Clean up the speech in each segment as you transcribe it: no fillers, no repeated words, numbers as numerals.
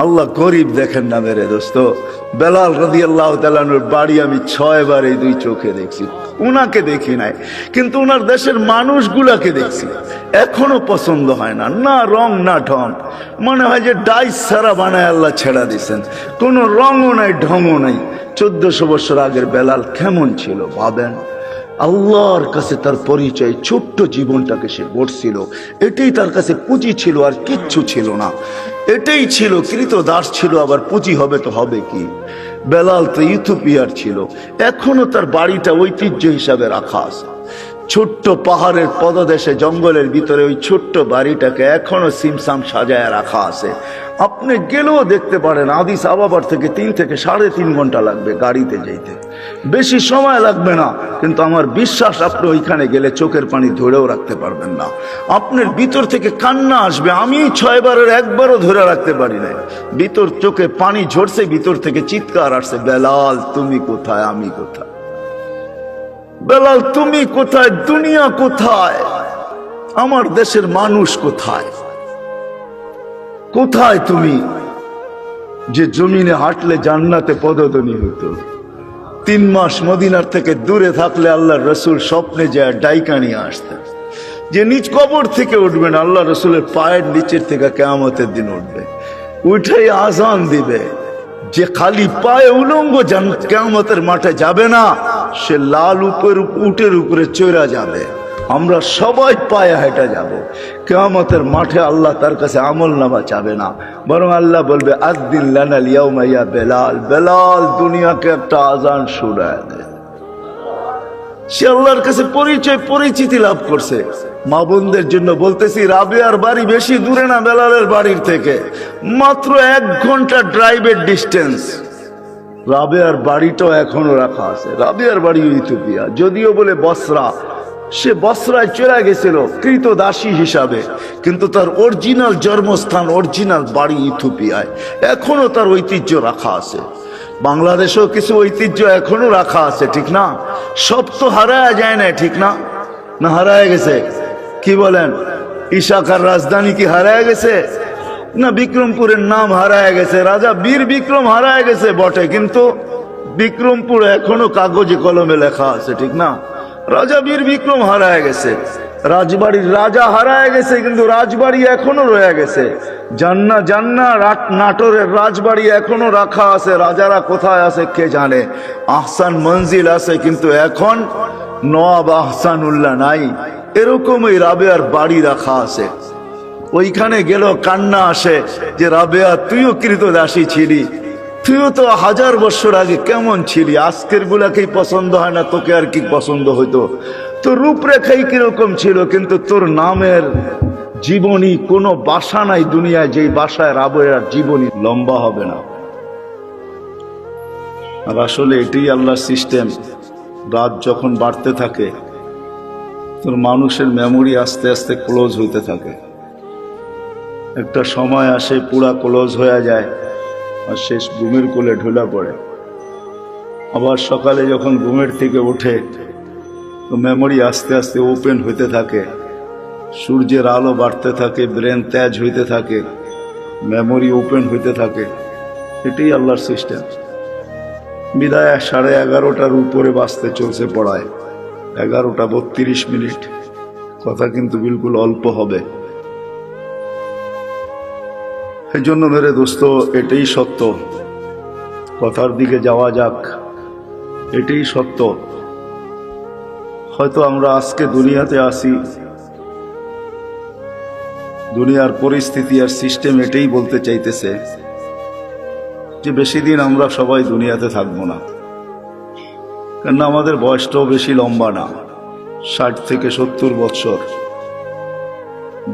আল্লাহ গরিব দেখেন না মেরে দোস্ত। বেলাল রাদিয়াল্লাহু তাআলা আনহুর বাড়ি আমি 6 বার এই দুই চোখে দেখছি। উনাকে দেখি নাই, কিন্তু উনার দেশের মানুষগুলাকে দেখছি। এখনো পছন্দ হয় না, না রং না ঢং। মনে হয় যে ডাইস ছাড়া বানায় আল্লাহ ছেড়া দিছেন, কোনো রঙও নাই ঢংও নাই। 1400 বছর আগের বেলাল কেমন ছিল ভাবেন। আল্লাহর কাছে তার পরিচয়, ছোট্ট জীবনটাকে সে গড়ছিল, এটাই তার কাছে পুঁজি ছিল, আর কিচ্ছু ছিল না। এটাই ছিল, কৃতদাস ছিল, আবার পুঁজি হবে তো হবে কি। বেলাল তো ইথিওপিয়ার ছিল, এখনো তার বাড়িটা ঐতিহ্য হিসাবে রাখা আছে। ছোট্ট পাহাড়ের পদদেশে জঙ্গলের ভিতরে ওই ছোট্ট বাড়িটাকে এখনো সিমসাম সাজায় রাখা আছে। আপনি গেলেও দেখতে পারেন, আদিস আবাবার থেকে 3 থেকে 3.5 ঘন্টা লাগবে গাড়িতে যেতে, বেশি সময় লাগবে না। কিন্তু আমার বিশ্বাস আপনি ওইখানে গেলে চোখের পানি ধরেও রাখতে পারবেন না, আপনার ভিতর থেকে কান্না আসবে। আমি 6 বারের একবারও ধরে রাখতে পারি না, ভিতর চোখে পানি ঝরছে, ভিতর থেকে চিৎকার আসছে, বেলাল তুমি কোথায়, আমি কোথায়, বেলাল তুমি কোথায়, দুনিয়া কোথায়, আমার দেশের মানুষ কোথায়, কোথায় তুমি যে জমিনে হাঁটলে জান্নাতে পদধ্বনি হতো। 3 মাস মদিনার থেকে দূরে থাকলে আল্লাহর রসুল স্বপ্নে যায় ডাইকা নিয়ে আসতেন, যে নিজ কবর থেকে উঠবেন, আল্লাহ রসুলের পায়ের নিচের থেকে কিয়ামতের দিন উঠবে, উঠেই আজান দিবে। যে খালি পায়ে উলঙ্গ কিয়ামতের মাঠে যাবে না, সে লাল উটের উপরে চড়া যাবে। আমরা সবাই পায়ে হেঁটে যাব কিয়ামতের মাঠে। আল্লাহ তার কাছে আমলনামা চাবে না, বরং আল্লাহ বলবে আযদিন লানাল ইয়াউমা ইয়া বেলাল, বেলাল দুনিয়াকে একটা আজান শোনায় দে। সে আল্লাহর কাছে পরিচিতি লাভ করছে। মা বোনদের জন্য বলতেছি, রাবেয়ার বাড়ি বেশি দূরে না বেলালের বাড়ির থেকে, মাত্র 1 ঘন্টা ড্রাইভের ডিস্টেন্স। রাবেয়ার বাড়িটাও এখনো রাখা আছে। রাবেয়ার বাড়ি ইথিওপিয়া, যদিও বলে বসরা, সে বসরায় চলে গেছিল কৃতদাসী হিসাবে, কিন্তু তার অরিজিনাল জন্মস্থান, অরিজিনাল বাড়ি ইথিওপিয়ায়। এখনো তার ঐতিহ্য রাখা আছে। বাংলাদেশেও কিছু ঐতিহ্য এখনো রাখা আছে, ঠিক না? সব তো হারায় যায় না, ঠিক না? না হারায় গেছে? কি বলেন? ইশাকার রাজধানী কি হারায় গেছে? না, বিক্রমপুরের নাম হারায় গেছে, রাজা বীর বিক্রম হারায় গেছে বটে, কিন্তু বিক্রমপুর এখনো কাগজে কলমে লেখা আছে, ঠিক না? রাজা বীর বিক্রম হারায় গেছে, রাজবাড়ির রাজা হারায় গেছে, কিন্তু রাজবাড়ি এখনো রয়ে গেছে। জান্না নাটোরের রাজবাড়ি এখনো রাখা আছে, রাজারা কোথায় আছে কে জানে। আহসান মঞ্জিল আছে, কিন্তু এখন নওয়াব আহসানুল্লাহ নাই। এরকমই রাবেয়ার বাড়ি রাখা আছে। ওইখানে গেল কান্না আসে যে রাবেয়া তুইও কৃতদাসী ছিলি, তুইও তো 1000 বছর আগে কেমন ছিলি, আজকের গুলাকেই পছন্দ হয় না, তোকে আর কি পছন্দ হইতো? তোর রূপরেখাই কিরকম ছিল, কিন্তু তোর নামের জীবনী কোনো বাসা নাই দুনিয়ায় যেই বাসায় রাবেয়ার জীবনী লম্বা হবে না। আর আসলে এটাই আল্লাহর সিস্টেম। রাত যখন বাড়তে থাকে, তোর মানুষের মেমোরি আস্তে আস্তে ক্লোজ হইতে থাকে। একটা সময় আসে পুরা ক্লোজ হয়ে যায়, আর শেষ ঘুমের কোলে ঢুলা পড়ে। আবার সকালে যখন ঘুমের থেকে ওঠে, তো মেমোরি আস্তে আস্তে ওপেন হইতে থাকে, সূর্যের আলো বাড়তে থাকে, ব্রেন তেজ হইতে থাকে, মেমোরি ওপেন হইতে থাকে। এটাই আল্লাহর সিস্টেম। বিদায় 11:30টার উপরে বাঁচতে চলছে পড়ায়, 11:32। কথা কিন্তু বিলকুল অল্প হবে। এই জন্য মেরে দোস্ত, এটাই সত্য। কথার দিকে যাওয়া যাক। এটাই সত্য। হয়তো আমরা আজকে দুনিয়াতে আসি, দুনিয়ার পরিস্থিতি আর সিস্টেম এটাই বলতে চাইতেছে যে বেশি দিন আমরা সবাই দুনিয়াতে থাকবো না। কেননা আমাদের বয়সটাও বেশি লম্বা না, 60 থেকে 70 বছর।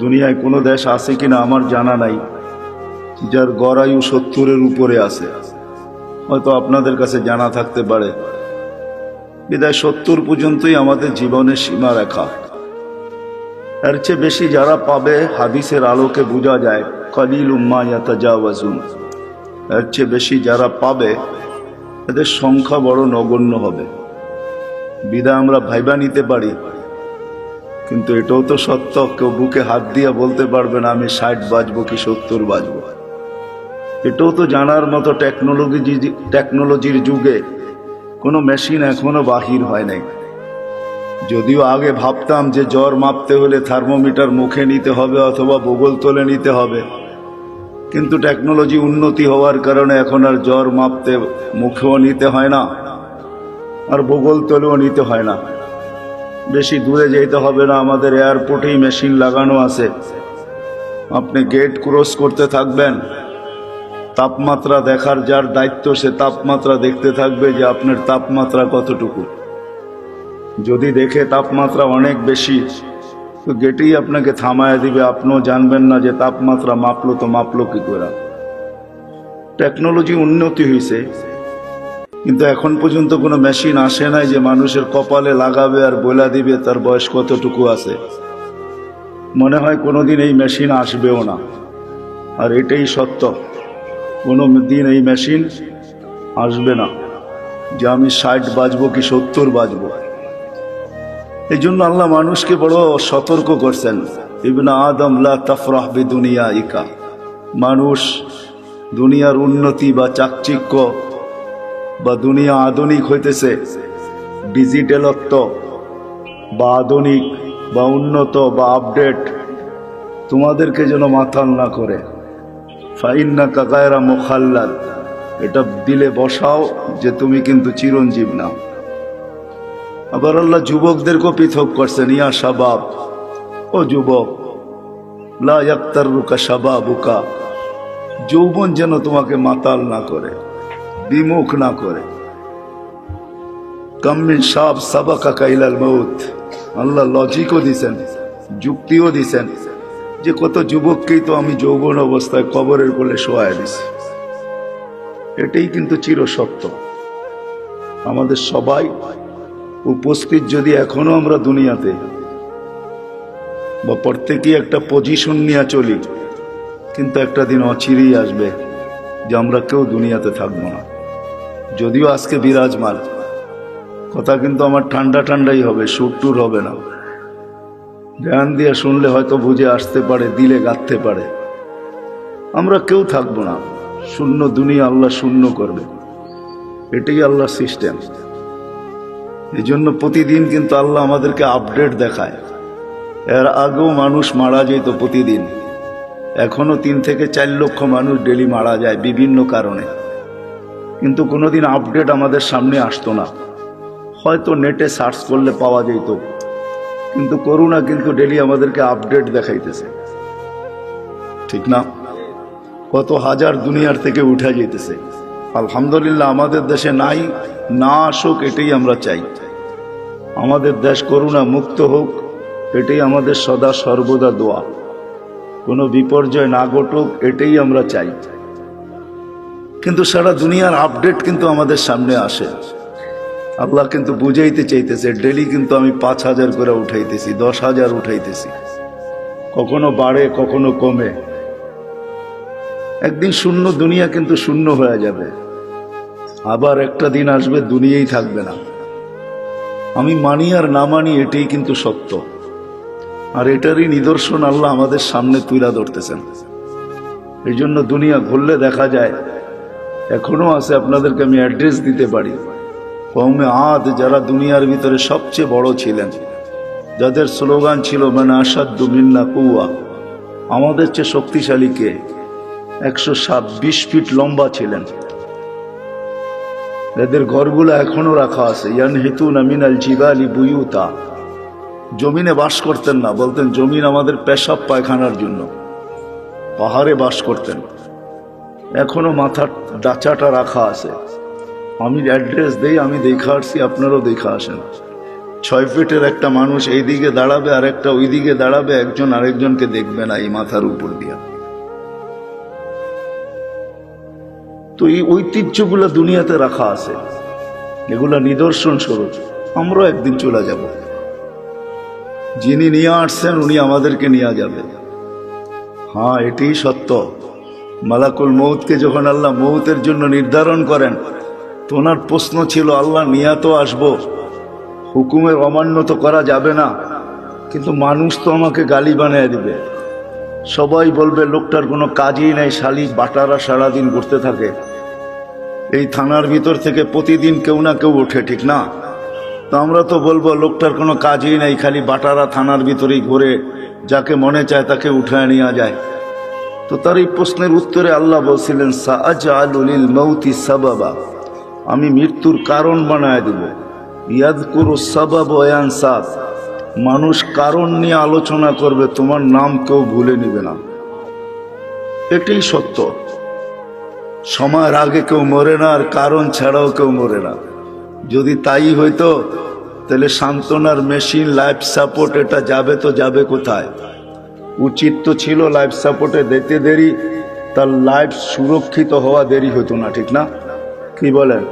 দুনিয়ায় কোনো দেশ আছে কিনা আমার জানা নাই যার গড় আয়ু 70-এর উপরে আছে। হয়তো আপনাদের কাছে জানা থাকতে পারে। বিদায় 70 পর্যন্তই আমাদের জীবনের সীমা রেখা। এর চেয়ে বেশি যারা পাবে, হাদিসের আলোকে বোঝা যায় কলিলুম মা ইয়াতাজাওয়াজুন। এর চেয়ে বেশি যারা পাবে, এদের সংখ্যা বড় নগণ্য হবে। বিদায় আমরা ভাইবা নিতে পারি, কিন্তু এটাও তো সত্য, কেউ বুকে হাত দিয়ে বলতে পারবে না আমি 60 বাজবো কি 70 বাজবো। এটাও তো জানার মতো টেকনোলজির যুগে কোনো মেশিন এখনো বাহির হয় নাই। যদিও আগে ভাবতাম যে জ্বর মাপতে হলে থার্মোমিটার মুখে নিতে হবে অথবা বগল তলে নিতে হবে, কিন্তু টেকনোলজি উন্নতি হওয়ার কারণে এখন আর জ্বর মাপতে মুখেও নিতে হয় না, আর বগল তলেও নিতে হয় না। বেশি দূরে যেতে হবে না, আমাদের এয়ারপোর্টেই মেশিন লাগানো আছে। আপনি গেট ক্রস করতে থাকবেন, তাপমাত্রা দেখার যার দায়িত্ব সে তাপমাত্রা দেখতে থাকবে যে আপনার তাপমাত্রা কতটুকু। যদি দেখে তাপমাত্রা অনেক বেশি, তো গেটেই আপনাকে থামায় দিবে, আপনিও জানবেন না যে তাপমাত্রা মাপলো তো মাপলো কি করে। টেকনোলজি উন্নতি হয়েছে, কিন্তু এখন পর্যন্ত কোনো মেশিন আসে নাই যে মানুষের কপালে লাগাবে আর বলে দিবে তার বয়স কতটুকু আছে। মনে হয় কোনোদিন এই মেশিন আসবেও না, আর এটাই সত্য। কোনো দিন এই মেশিন আসবে না যে আমি 60 বাজবো কি 70 বাজবো। এই জন্য আল্লাহ মানুষকে বড় সতর্ক করছেন, ইবনে আদম লা তাফরাহ বিদুনিয়াইকা। মানুষ দুনিয়ার উন্নতি বা চাকচিক্য বা দুনিয়া আধুনিক হইতেছে, ডিজিটালত্ব বা আধুনিক বা উন্নত বা আপডেট তোমাদেরকে যেন মাতাল না করে। ফাইন্নাকা গায়রা মুখাল্লাদ, এটা দিলে বসাও যে তুমি কিন্তু চিরঞ্জীব না। আবার আল্লাহ যুবকদেরকেও পৃথক করছেন, ইয়া শাবাব, ও যুবক, লা ইয়াক্তাররুকা শাবাবুকা, যৌবন যেন তোমাকে মাতাল না করে, বিমুখ না করে। কাম মিন শাব সাবাকাকা ইলাল মউত, আল্লাহ লজিকও দিছেন, যুক্তিও দিছেন যে কত যুবককেই তো আমি যৌবন অবস্থায় কবরের কোলে শোয়ায় দিছি। এটাই কিন্তু চিরসত্য। আমাদের সবাই উপস্থিত যদি এখনো আমরা দুনিয়াতে বা প্রত্যেকেই একটা পজিশন নিয়ে চলি, কিন্তু একটা দিন অচিরেই আসবে যে আমরা কেউ দুনিয়াতে থাকবো না। যদিও আজকে বিরাজমান কথা, কিন্তু আমার ঠান্ডা ঠান্ডাই হবে, সুর টুর হবে না। ধ্যান দিয়ে শুনলে হয়তো বুঝে আসতে পারে, দিলে গাঁথতে পারে। আমরা কেউ থাকবো না, শূন্য দুনিয়া আল্লাহ শূন্য করবে, এটাই আল্লাহর সিস্টেম। এই জন্য প্রতিদিন কিন্তু আল্লাহ আমাদেরকে আপডেট দেখায়। এর আগেও মানুষ মারা যেত প্রতিদিন, এখনো 3 থেকে 4 লক্ষ মানুষ ডেলি মারা যায় বিভিন্ন কারণে, কিন্তু কোনোদিন আপডেট আমাদের সামনে আসতো না। হয়তো নেটে সার্চ করলে পাওয়া যেত, কিন্তু করোনা কিন্তু ডেলি আমাদেরকে আপডেট দেখাইতেছে, ঠিক না? কত হাজার দুনিয়ার থেকে উঠে যেতেছে। আলহামদুলিল্লাহ আমাদের দেশে নাই, না আসুক এটাই আমরা চাই। আমাদের দেশ করোনা মুক্ত হোক, এটাই আমাদের সদা সর্বদা দোয়া। কোনো বিপর্যয় না ঘটুক, এটাই আমরা চাই। কিন্তু সারা দুনিয়ার আপডেট কিন্তু আমাদের সামনে আসে। আল্লাহ কিন্তু বুঝাইতে চাইতেছে, ডেলি কিন্তু আমি 5,000 করে উঠাইতেছি, 10,000 উঠাইতেছি, কখনো বাড়ে কখনো কমে। একদিন শূন্য দুনিয়া কিন্তু শূন্য হয়ে যাবে, আবার একটা দিন আসবে দুনিয়াই থাকবে না। আমি মানি আর না মানি, এটাই কিন্তু সত্য। আর এটারই নিদর্শন আল্লাহ আমাদের সামনে তুলে ধরতেছেন। এই জন্য দুনিয়া ঘুরলে দেখা যায় এখনো আছে। আপনাদেরকে আমি অ্যাড্রেস দিতে পারি। কওমে আদ যারা দুনিয়ার ভিতরে সবচেয়ে বড় ছিলেন, যাদের স্লোগান ছিল মানে আসাদ্দু মিন্না কুওয়া, আমাদের চেয়ে শক্তিশালী কে? 120 ফিট লম্বা ছিলেন। এদের ঘরগুলো এখনো রাখা আছে। ইয়ানহিতুনা মিনাল জিবালি বুয়ুতা, জমিনে বাস করতেন না, বলতেন জমিন আমাদের পেশাব পায়খানার জন্য। পাহাড়ে বাস করতেন, এখনো মাথার ডাচাটা রাখা আছে। আমি অ্যাড্রেস দেই, আমি দেখা আসছি, আপনারাও দেখা আসেন। 6 ফিটের একটা মানুষ এই দিকে দাঁড়াবে আর একটা ওই দিকে দাঁড়াবে, একজন আরেকজনকে দেখবে না এই মাথার উপর দিয়া। তো এই ঐতিহ্যগুলো দুনিয়াতে রাখা আছে, এগুলা নিদর্শন স্বরূপ। আমরাও একদিন চলে যাব, যিনি নিয়ে আসছেন উনি আমাদেরকে নিয়ে যাবে। হ্যাঁ, এটাই সত্য। মালাকুল মউতকে যখন আল্লাহ মউতের জন্য নির্ধারণ করেন, তো ওনার প্রশ্ন ছিল, আল্লাহ নিয়া তো আসবো, হুকুমের অমান্য তো করা যাবে না, কিন্তু মানুষ তো আমাকে গালি বানিয়ে দিবে, সবাই বলবে লোকটার কোনো কাজই নাই, শালি বাটারা সারাদিন ঘুরতে থাকে। এই থানার ভিতর থেকে প্রতিদিন কেউ না কেউ ওঠে, ঠিক না? তো আমরা তো বলবো লোকটার কোনো কাজই নাই, খালি বাটারা থানার ভিতরেই ঘুরে, যাকে মনে চায় তাকে উঠায় নেওয়া যায়। তো তার এই প্রশ্নের উত্তরে আল্লাহ বলছিলেন, সাআজআলু লিল মাউতি সাবাবা, আমি মৃত্যুর কারণ বানায় দেব। ইয়াযকুরু সাবাব ওয়া ইয়ানসাব, মানুষ কারণ নিয়ে আলোচনা করবে, তোমার নাম কেউ ভুলে নিবে না। এটাই সত্য। সময়ের আগে কেউ মরে না, আর কারণ ছাড়াও কেউ মরে না। যদি তাই হইতো তাহলে সান্ত্বনার মেশিন, লাইফ সাপোর্ট, এটা যাবে তো যাবে কোথায়? উচিত তো ছিল লাইফ সাপোর্টে দিতে দেরি, তার লাইফ সুরক্ষিত হওয়া দেরি হতো না, ঠিক না? কি বলেন?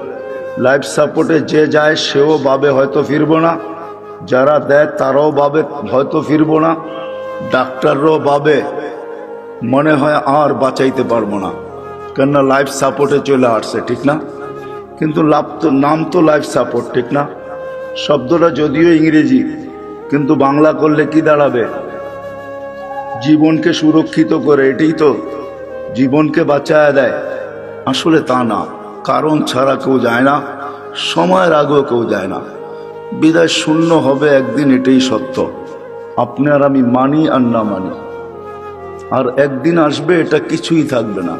লাইফ সাপোর্টে যে যায় সেও ভাবে হয়তো ফিরবো না, যারা দেয় তারাও ভাবে হয়তো ফিরবো না, ডাক্তাররাও ভাবে মনে হয় আর বাঁচাইতে পারবো না, কেননা লাইফ সাপোর্টে চলে আসছে, ঠিক না? কিন্তু নাম তো লাইফ সাপোর্ট, ঠিক না? শব্দটা যদিও ইংরেজি, কিন্তু বাংলা করলে কি দাঁড়াবে? জীবনকে সুরক্ষিত করে, এটাই তো, জীবনকে বাঁচায় দেয়। আসলে তা না, কারণ ছাড়া কেউ যায় না, সময়ের আগেও কেউ যায় না। বিদায় শূন্য হবে একদিন, এটাই সত্য। আপনি আর আমি মানি আর না মানি, আর একদিন আসবে এটা কিছুই থাকবে না,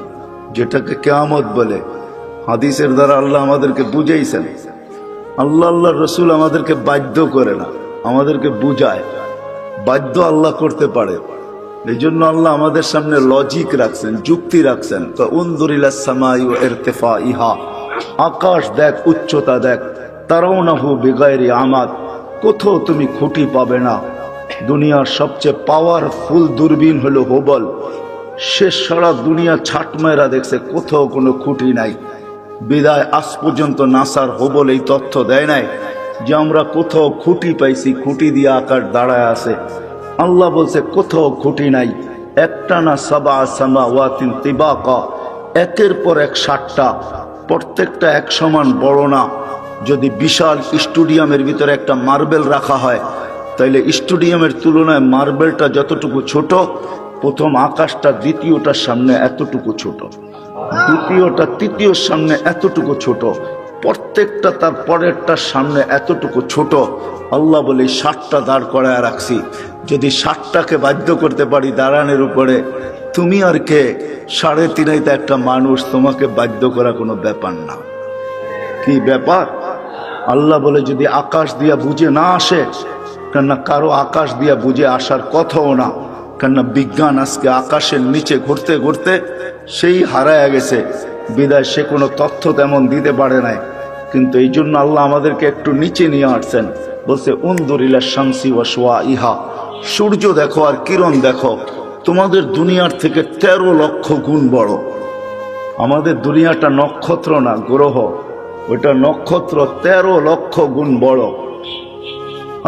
যেটাকে কিয়ামত বলে। হাদিসের দ্বারা আল্লাহ আমাদেরকে বুঝাইছেন। আল্লাহর রসুল আমাদেরকে বাধ্য করে না, আমাদেরকে বুঝায়। বাধ্য আল্লাহ করতে পারে, এই জন্য আল্লাহ আমাদের সামনে লজিক রাখছেন, যুক্তি রাখছেন। তো উনজুরিলাস সামাই ওয়া ইরতিফাইহা, আকাশ দেখ, উচ্চতা দেখ। তারাউনাহু বিগাইরি আমাদ, কোথাও তুমি খুঁটি পাবে না। দুনিয়ার সবচেয়ে পাওয়ারফুল দূরবীন হলো হুবল, সে সারা দুনিয়া ছাট মেরা দেখছে, কোথাও কোনো খুঁটি নাই। বিদায় আজ পর্যন্ত নাসার হুবল এই তথ্য দেয় নাই যে আমরা কোথাও খুঁটি পাইছি, খুঁটি দিয়ে আকাশ দাঁড়ায় আছে। আল্লাহ বলছে কোথাও খুঁটি নাই। একটা না সাবা সামাওয়াতিন তিবাকা, একের পর এক 7টা, প্রত্যেকটা এক সমান বড় না। যদি বিশাল স্টেডিয়ামের ভিতরে একটা মার্বেল রাখা হয়, তাইলে স্টেডিয়ামের তুলনায় মার্বেলটা যতটুকু ছোট, প্রথম আকাশটা দ্বিতীয়টার সামনে এতটুকু ছোট, দ্বিতীয়টা তৃতীয়র সামনে এতটুকু ছোট, প্রত্যেকটা তার পরেরটার সামনে এতটুকু ছোট। আল্লাহ বলে 7টা দাঁড় করায় রাখছি, যদি 7টাকে বাধ্য করতে পারি দাঁড়ানোর উপরে, তুমি আর কে? 3.5 একটা মানুষ, তোমাকে বাধ্য করা কোনো ব্যাপার না। কি ব্যাপার? আল্লাহ বলে যদি আকাশ দিয়া বুঝে না আসে, কেননা কারো আকাশ দিয়া বুঝে আসার কথাও না, কেননা বিজ্ঞান আজকে আকাশের নিচে ঘুরতে ঘুরতে সেই হারায় গেছে। বিদায় সে কোনো তথ্য তেমন দিতে পারে নাই। কিন্তু এই জন্য আল্লাহ আমাদেরকে একটু নিচে নিয়ে আসছেন। বলছে উনদুরিলা শামসি ওয়া শুআইহা, সূর্য দেখো আর কিরণ দেখো, তোমাদের দুনিয়ার থেকে 13 লক্ষ গুণ বড়। আমাদের দুনিয়াটা নক্ষত্র না, গ্রহ, ওইটা নক্ষত্র 13 লক্ষ গুণ বড়।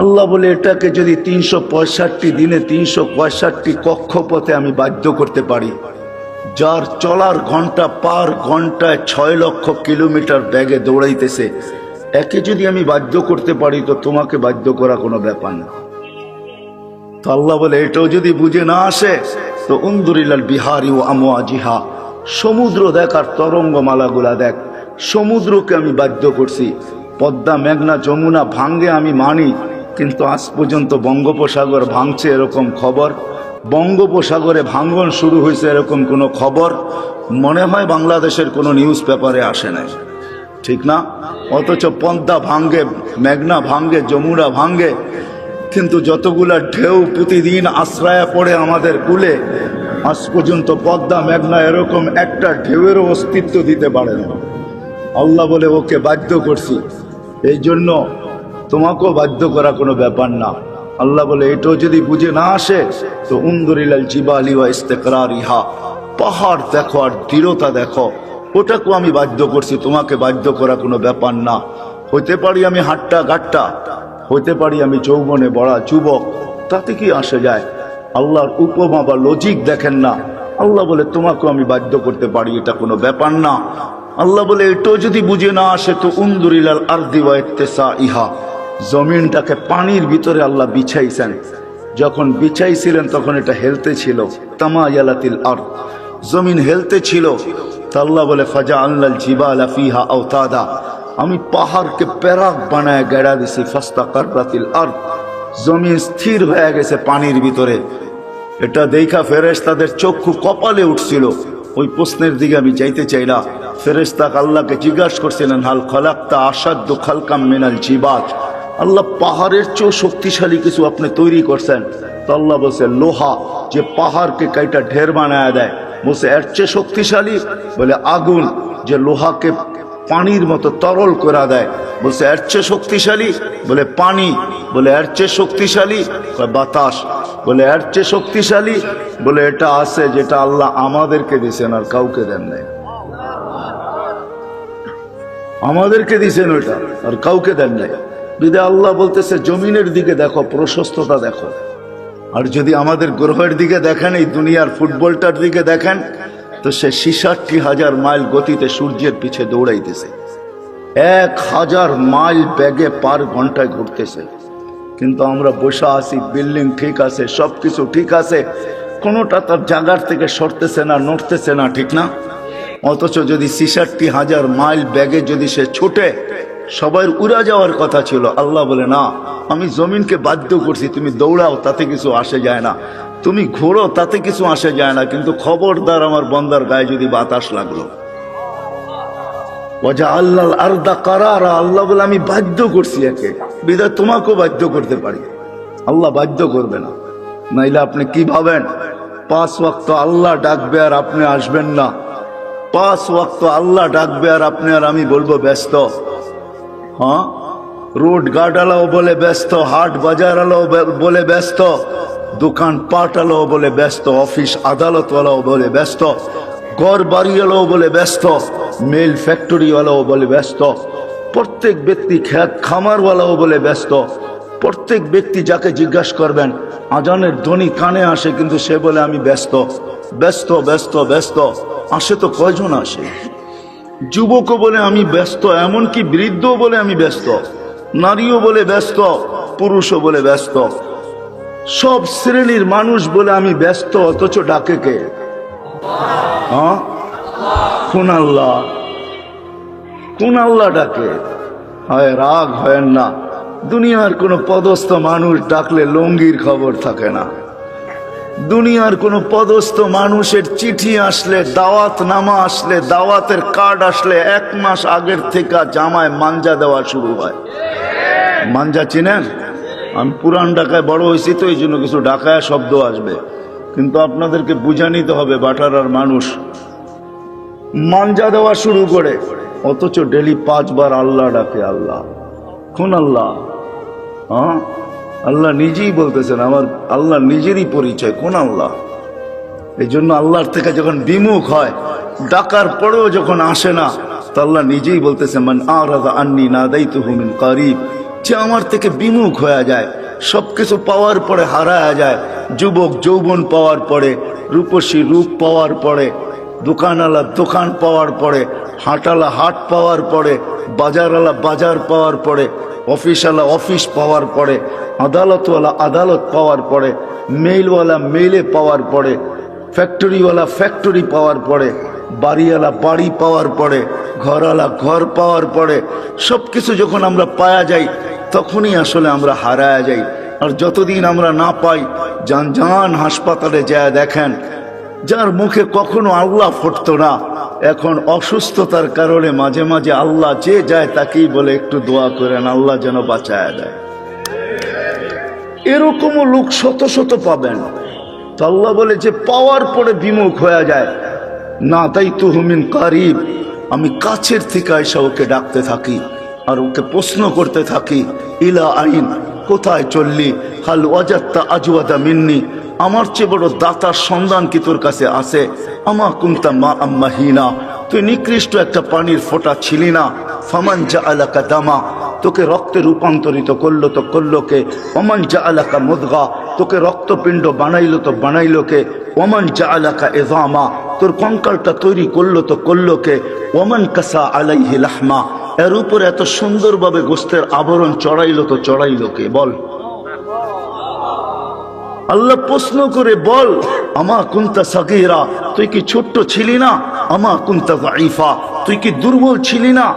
আল্লাহ বলে এটাকে যদি 365 দিনে 365 কক্ষপথে আমি বাধ্য করতে পারি, যার চলার ঘন্টা পার ঘন্টায় 6 লক্ষ কিলোমিটার বেগে দৌড়াইতেছে, একে যদি আমি বাধ্য করতে পারি, তো তোমাকে বাধ্য করা কোনো ব্যাপার না। তো আল্লাহ বলে এটাও যদি বুঝে না আসে, তো উনদুরিলাল বিহারি ও আমওয়াজিহা, সমুদ্র দেখ আর তরঙ্গমালাগুলা দেখ। সমুদ্রকে আমি বাধ্য করছি। পদ্মা, মেঘনা, যমুনা ভাঙ্গে আমি মানি, কিন্তু আজ পর্যন্ত বঙ্গোপসাগর ভাঙছে এরকম খবর, বঙ্গোপসাগরে ভাঙ্গন শুরু হয়েছে এরকম কোনো খবর মনে হয় বাংলাদেশের কোনো নিউজ পেপারে আসে নাই, ঠিক না? অথচ পদ্মা ভাঙ্গে, মেঘনা ভাঙ্গে, যমুনা ভাঙ্গে, কিন্তু যতগুলা ঢেউ প্রতিদিন আশ্রয় পড়ে আমাদের কুলে, আজ পর্যন্ত পদ্মা, মেঘনা এরকম একটা ঢেউয়েরও অস্তিত্ব দিতে পারে না। আল্লাহ বলে ওকে বাধ্য করছি, এই জন্য তোমাকেও বাধ্য করা কোনো ব্যাপার না। আল্লাহ বলে এটাও যদি বুঝে না আসে, তো উনদুরিলাল জিবালি ওয়া ইস্তিকরারিহা, পাহাড় দেখো আর দৃঢ়তা দেখো, ওটাকেও আমি বাধ্য করছি, তোমাকে বাধ্য করা কোনো ব্যাপার না। হইতে পারি আমি হাট্টা গাট্টা, হইতে পারি আমি যৌবনে বড়া যুবক, তাতে কি আসে যায়? আল্লাহর উপমা বা লজিক দেখেন না। আল্লাহ বলে তোমাকেও আমি বাধ্য করতে পারি, এটা কোনো ব্যাপার না। আল্লাহ বলে এটাও যদি বুঝে না আসে, তো উনদুরিলাল আরদি ওয়া ইত্তিসাইহা, জমিনটাকে পানির ভিতরে আল্লাহ বিছাইছেন। যখন বিছাইছিলেন তখন এটা হেলতে ছিল, তামায়ালাতিল আরদ, জমিন হেলতে ছিল। তা আল্লাহ বলে ফাজআলনাল জিবালা ফিহা আওতাদা, আমি পাহাড়কে প্যারাক বানায় গেড়া দিছি। ফাস্তাকাররাতিল আরদ, জমিন স্থির হয়ে গেছে পানির ভিতরে। এটা দেখা ফেরেশতাদের চক্ষু কপালে উঠছিল। ওই প্রশ্নের দিকে আমি যাইতে চাই না। ফেরেশতা আল্লাহকে জিজ্ঞাসা করছিলেন, হাল খালাক্তা আসাদ্দু খালকাম মিনাল জিবাল, আল্লাহ পাহাড়ের চেয়েও শক্তিশালী কিছু আপনি তৈরি করছেন। তো আল্লাহ বলছে লোহা, যে পাহাড়কে কাইটা ঢের বানায় দেয়। বলছে এর চেয়ে শক্তিশালী? বলে আগুন, যে লোহাকে পানির মতো তরল করে দেয়। বলছে এর চেয়ে শক্তিশালী? বলে পানি। বলে এর চেয়ে শক্তিশালী? বাতাস। বলে এর চেয়ে শক্তিশালী? বলে এটা আছে যেটা আল্লাহ আমাদেরকে দিয়েছেন আর কাউকে দেন নাই। আমাদেরকে দিয়েছেন ওইটা আর কাউকে দেন নাই। যদি আল্লাহ বলতেছে জমিনের দিকে দেখো, প্রশস্ততা দেখো। আর যদি আমাদের গ্রহের দিকে দেখেন, এই দুনিয়ার ফুটবলটার দিকে দেখেন, তো সে 66,000 মাইল গতিতে সূর্যের পিছে দৌড়াইতেছে। 1,000 মাইল বেগে পার ঘন্টায় ঘুরতেছে। কিন্তু আমরা বসে আছি, বিল্ডিং ঠিক আছে, সবকিছু ঠিক আছে, কোনোটা তার জায়গার থেকে সরতেছে না, নড়তেছে না, ঠিক না? অথচ যদি 66,000 মাইল বেগে যদি সে ছুটে, সবাই উড়া যাওয়ার কথা ছিল। আল্লাহ বলে না, আমি জমিনকে বাধ্য করছি, তুমি দৌড়াও, তাতে কিছু আসে যায় না, তুমি ঘোরো, তাতে কিছু আসে যায় না, কিন্তু খবরদার আমার বন্দার গায়ে যদি বাতাস লাগলো। ওয়াজআলনাল আরদা কারারা, আল্লাহ বলে আমি বাধ্য করছি একে, বিধায় তোমাকেও বাধ্য করতে পারি। আল্লাহ বাধ্য করবে না। নাইলে আপনি কি ভাবেন 5 ওয়াক্ত আল্লাহ ডাকবে আর আপনি আসবেন না? 5 ওয়াক্ত আল্লাহ ডাকবে আর আপনি আর আমি বলবো ব্যস্ত? হ্যাঁ, রোড গার্ডওয়ালাও বলে ব্যস্ত, হাট বাজারওয়ালাও বলে ব্যস্ত, দোকান পাটওয়ালাও বলে ব্যস্ত, অফিস আদালতওয়ালাও বলে ব্যস্ত, ঘর বাড়িওয়ালাও বলে ব্যস্ত, মেল ফ্যাক্টরিওয়ালাও বলে ব্যস্ত, প্রত্যেক ব্যক্তি খেত খামারওয়ালাও বলে ব্যস্ত। প্রত্যেক ব্যক্তি যাকে জিজ্ঞাসা করবেন, আজানের ধ্বনি কানে আসে, কিন্তু সে বলে আমি ব্যস্ত, ব্যস্ত, ব্যস্ত, ব্যস্ত। আসে তো কয়জন আসে? যুবকও বলে আমি ব্যস্ত, এমনকি বৃদ্ধও বলে আমি ব্যস্ত, নারীও বলে ব্যস্ত, পুরুষও বলে ব্যস্ত, সব শ্রেণীর মানুষ বলে আমি ব্যস্ত। অথচ ডাকে কে? হ্যাঁ, কোন আল্লাহ? কোন আল্লাহ ডাকে? হয় রাগ হয় না। দুনিয়ার কোন পদস্থ মানুষ ডাকলে লঙ্গির খবর থাকে না। দুনিয়ার কোন পদস্থ মানুষের চিঠি আসলে, দাওয়াত নামা আসলে, দাওয়াতের কার্ড আসলে 1 মাস আগের থেকে জামায় মাঞ্জা দেওয়া শুরু হয়। মাঞ্জা চিনেন? আমি পুরান ঢাকায় বড় হয়েছি, তো এই জন্য কিছু ঢাকায় শব্দ আসবে, কিন্তু আপনাদেরকে বুঝা নিতে হবে। বাটারার মানুষ মাঞ্জা দেওয়া শুরু করে, অথচ ডেলি 5 বার আল্লাহ ডাকে। আল্লাহ, কোন আল্লাহ? হ্যাঁ, আল্লাহ নিজেই বলতেছেন, আমার আল্লাহ নিজেরই পরিচয়। কোন আল্লাহ? এই জন্য আল্লাহর থেকে যখন বিমুখ হয়, ডাকার পরেও যখন আসে না, তো আল্লাহ নিজেই বলতেছেন মান আরাদা আন্নি নাদাইতুহু মিন কারিব, যে আমার থেকে বিমুখ হয়ে যায়, সবকিছু পাওয়ার পরে হারায়া যায়। যুবক যৌবন পাওয়ার পরে, রূপসী রূপ পাওয়ার পরে, দোকানওয়ালা দোকান পাওয়ার পরে, হাটালা হাট পাওয়ার পরে, বাজারওয়ালা বাজার পাওয়ার পরে, অফিসওয়ালা অফিস পাওয়ার পরে, আদালতওয়ালা আদালত পাওয়ার পরে, মেইলওয়ালা মেইলে পাওয়ার পরে, ফ্যাক্টরিওয়ালা ফ্যাক্টরি পাওয়ার পরে, বাড়িওয়ালা বাড়ি পাওয়ার পরে, ঘরওয়ালা ঘর পাওয়ার পরে, সব কিছু যখন আমরা পাওয়া যাই, তখনই আসলে আমরা হারায়া যাই। আর যতদিন আমরা না পাই, যান হাসপাতালে যায় দেখেন, যার মুখে কখনো আল্লাহ ফুটতো না, এখন অসুস্থতার কারণে মাঝে মাঝে আল্লাহ যে যায় তাকেই বলে একটু দোয়া করেন, আল্লাহ যেন বাঁচায়া দেয়। এরকমও লোক শত শত পাবেন। তো আল্লাহ বলে যে পাওয়ার পরে বিমুখ হয়ে যায়, না তাই তুহুমিন কারিব, আমি কাছের থেকে এসে ওকে ডাকতে থাকি আর ওকে প্রশ্ন করতে থাকি, ইলা আইন, কোথায় চললি? হাল ওয়াজাত্তা আজওয়াদা মিন্নি, আমার চেয়ে বড় দাতার সন্ধান কি তোর কাছে আছে? আমা কুনতা মা আম্মাহিনা, তুই নিকৃষ্ট একটা পানির ফোঁটা ছিলি না? ফামান জাআলাকা দামা, তোকে রক্তে রূপান্তরিত করলো তো করলো কে? ওমান জাআলাকা মুদগা, তোকে রক্তপিণ্ড বানাইলো তো বানাইলো কে? ওমান জাআলাকা ইযামা, তোর কঙ্কালটা তৈরি করলো তো করলো কে? ওমান কাসা আলাইহি লাহমা, এর উপরে এত সুন্দরভাবে গোস্তের আবরণ চড়াইলো তো চড়াইলো কে? বল। আল্লাহ প্রশ্ন করে বল, আমা কুনতা সাগীরা, তুই কি ছোট্ট ছিলি না? আমা কুনতা যায়ীফা, তুই কি দুর্বল ছিলি না?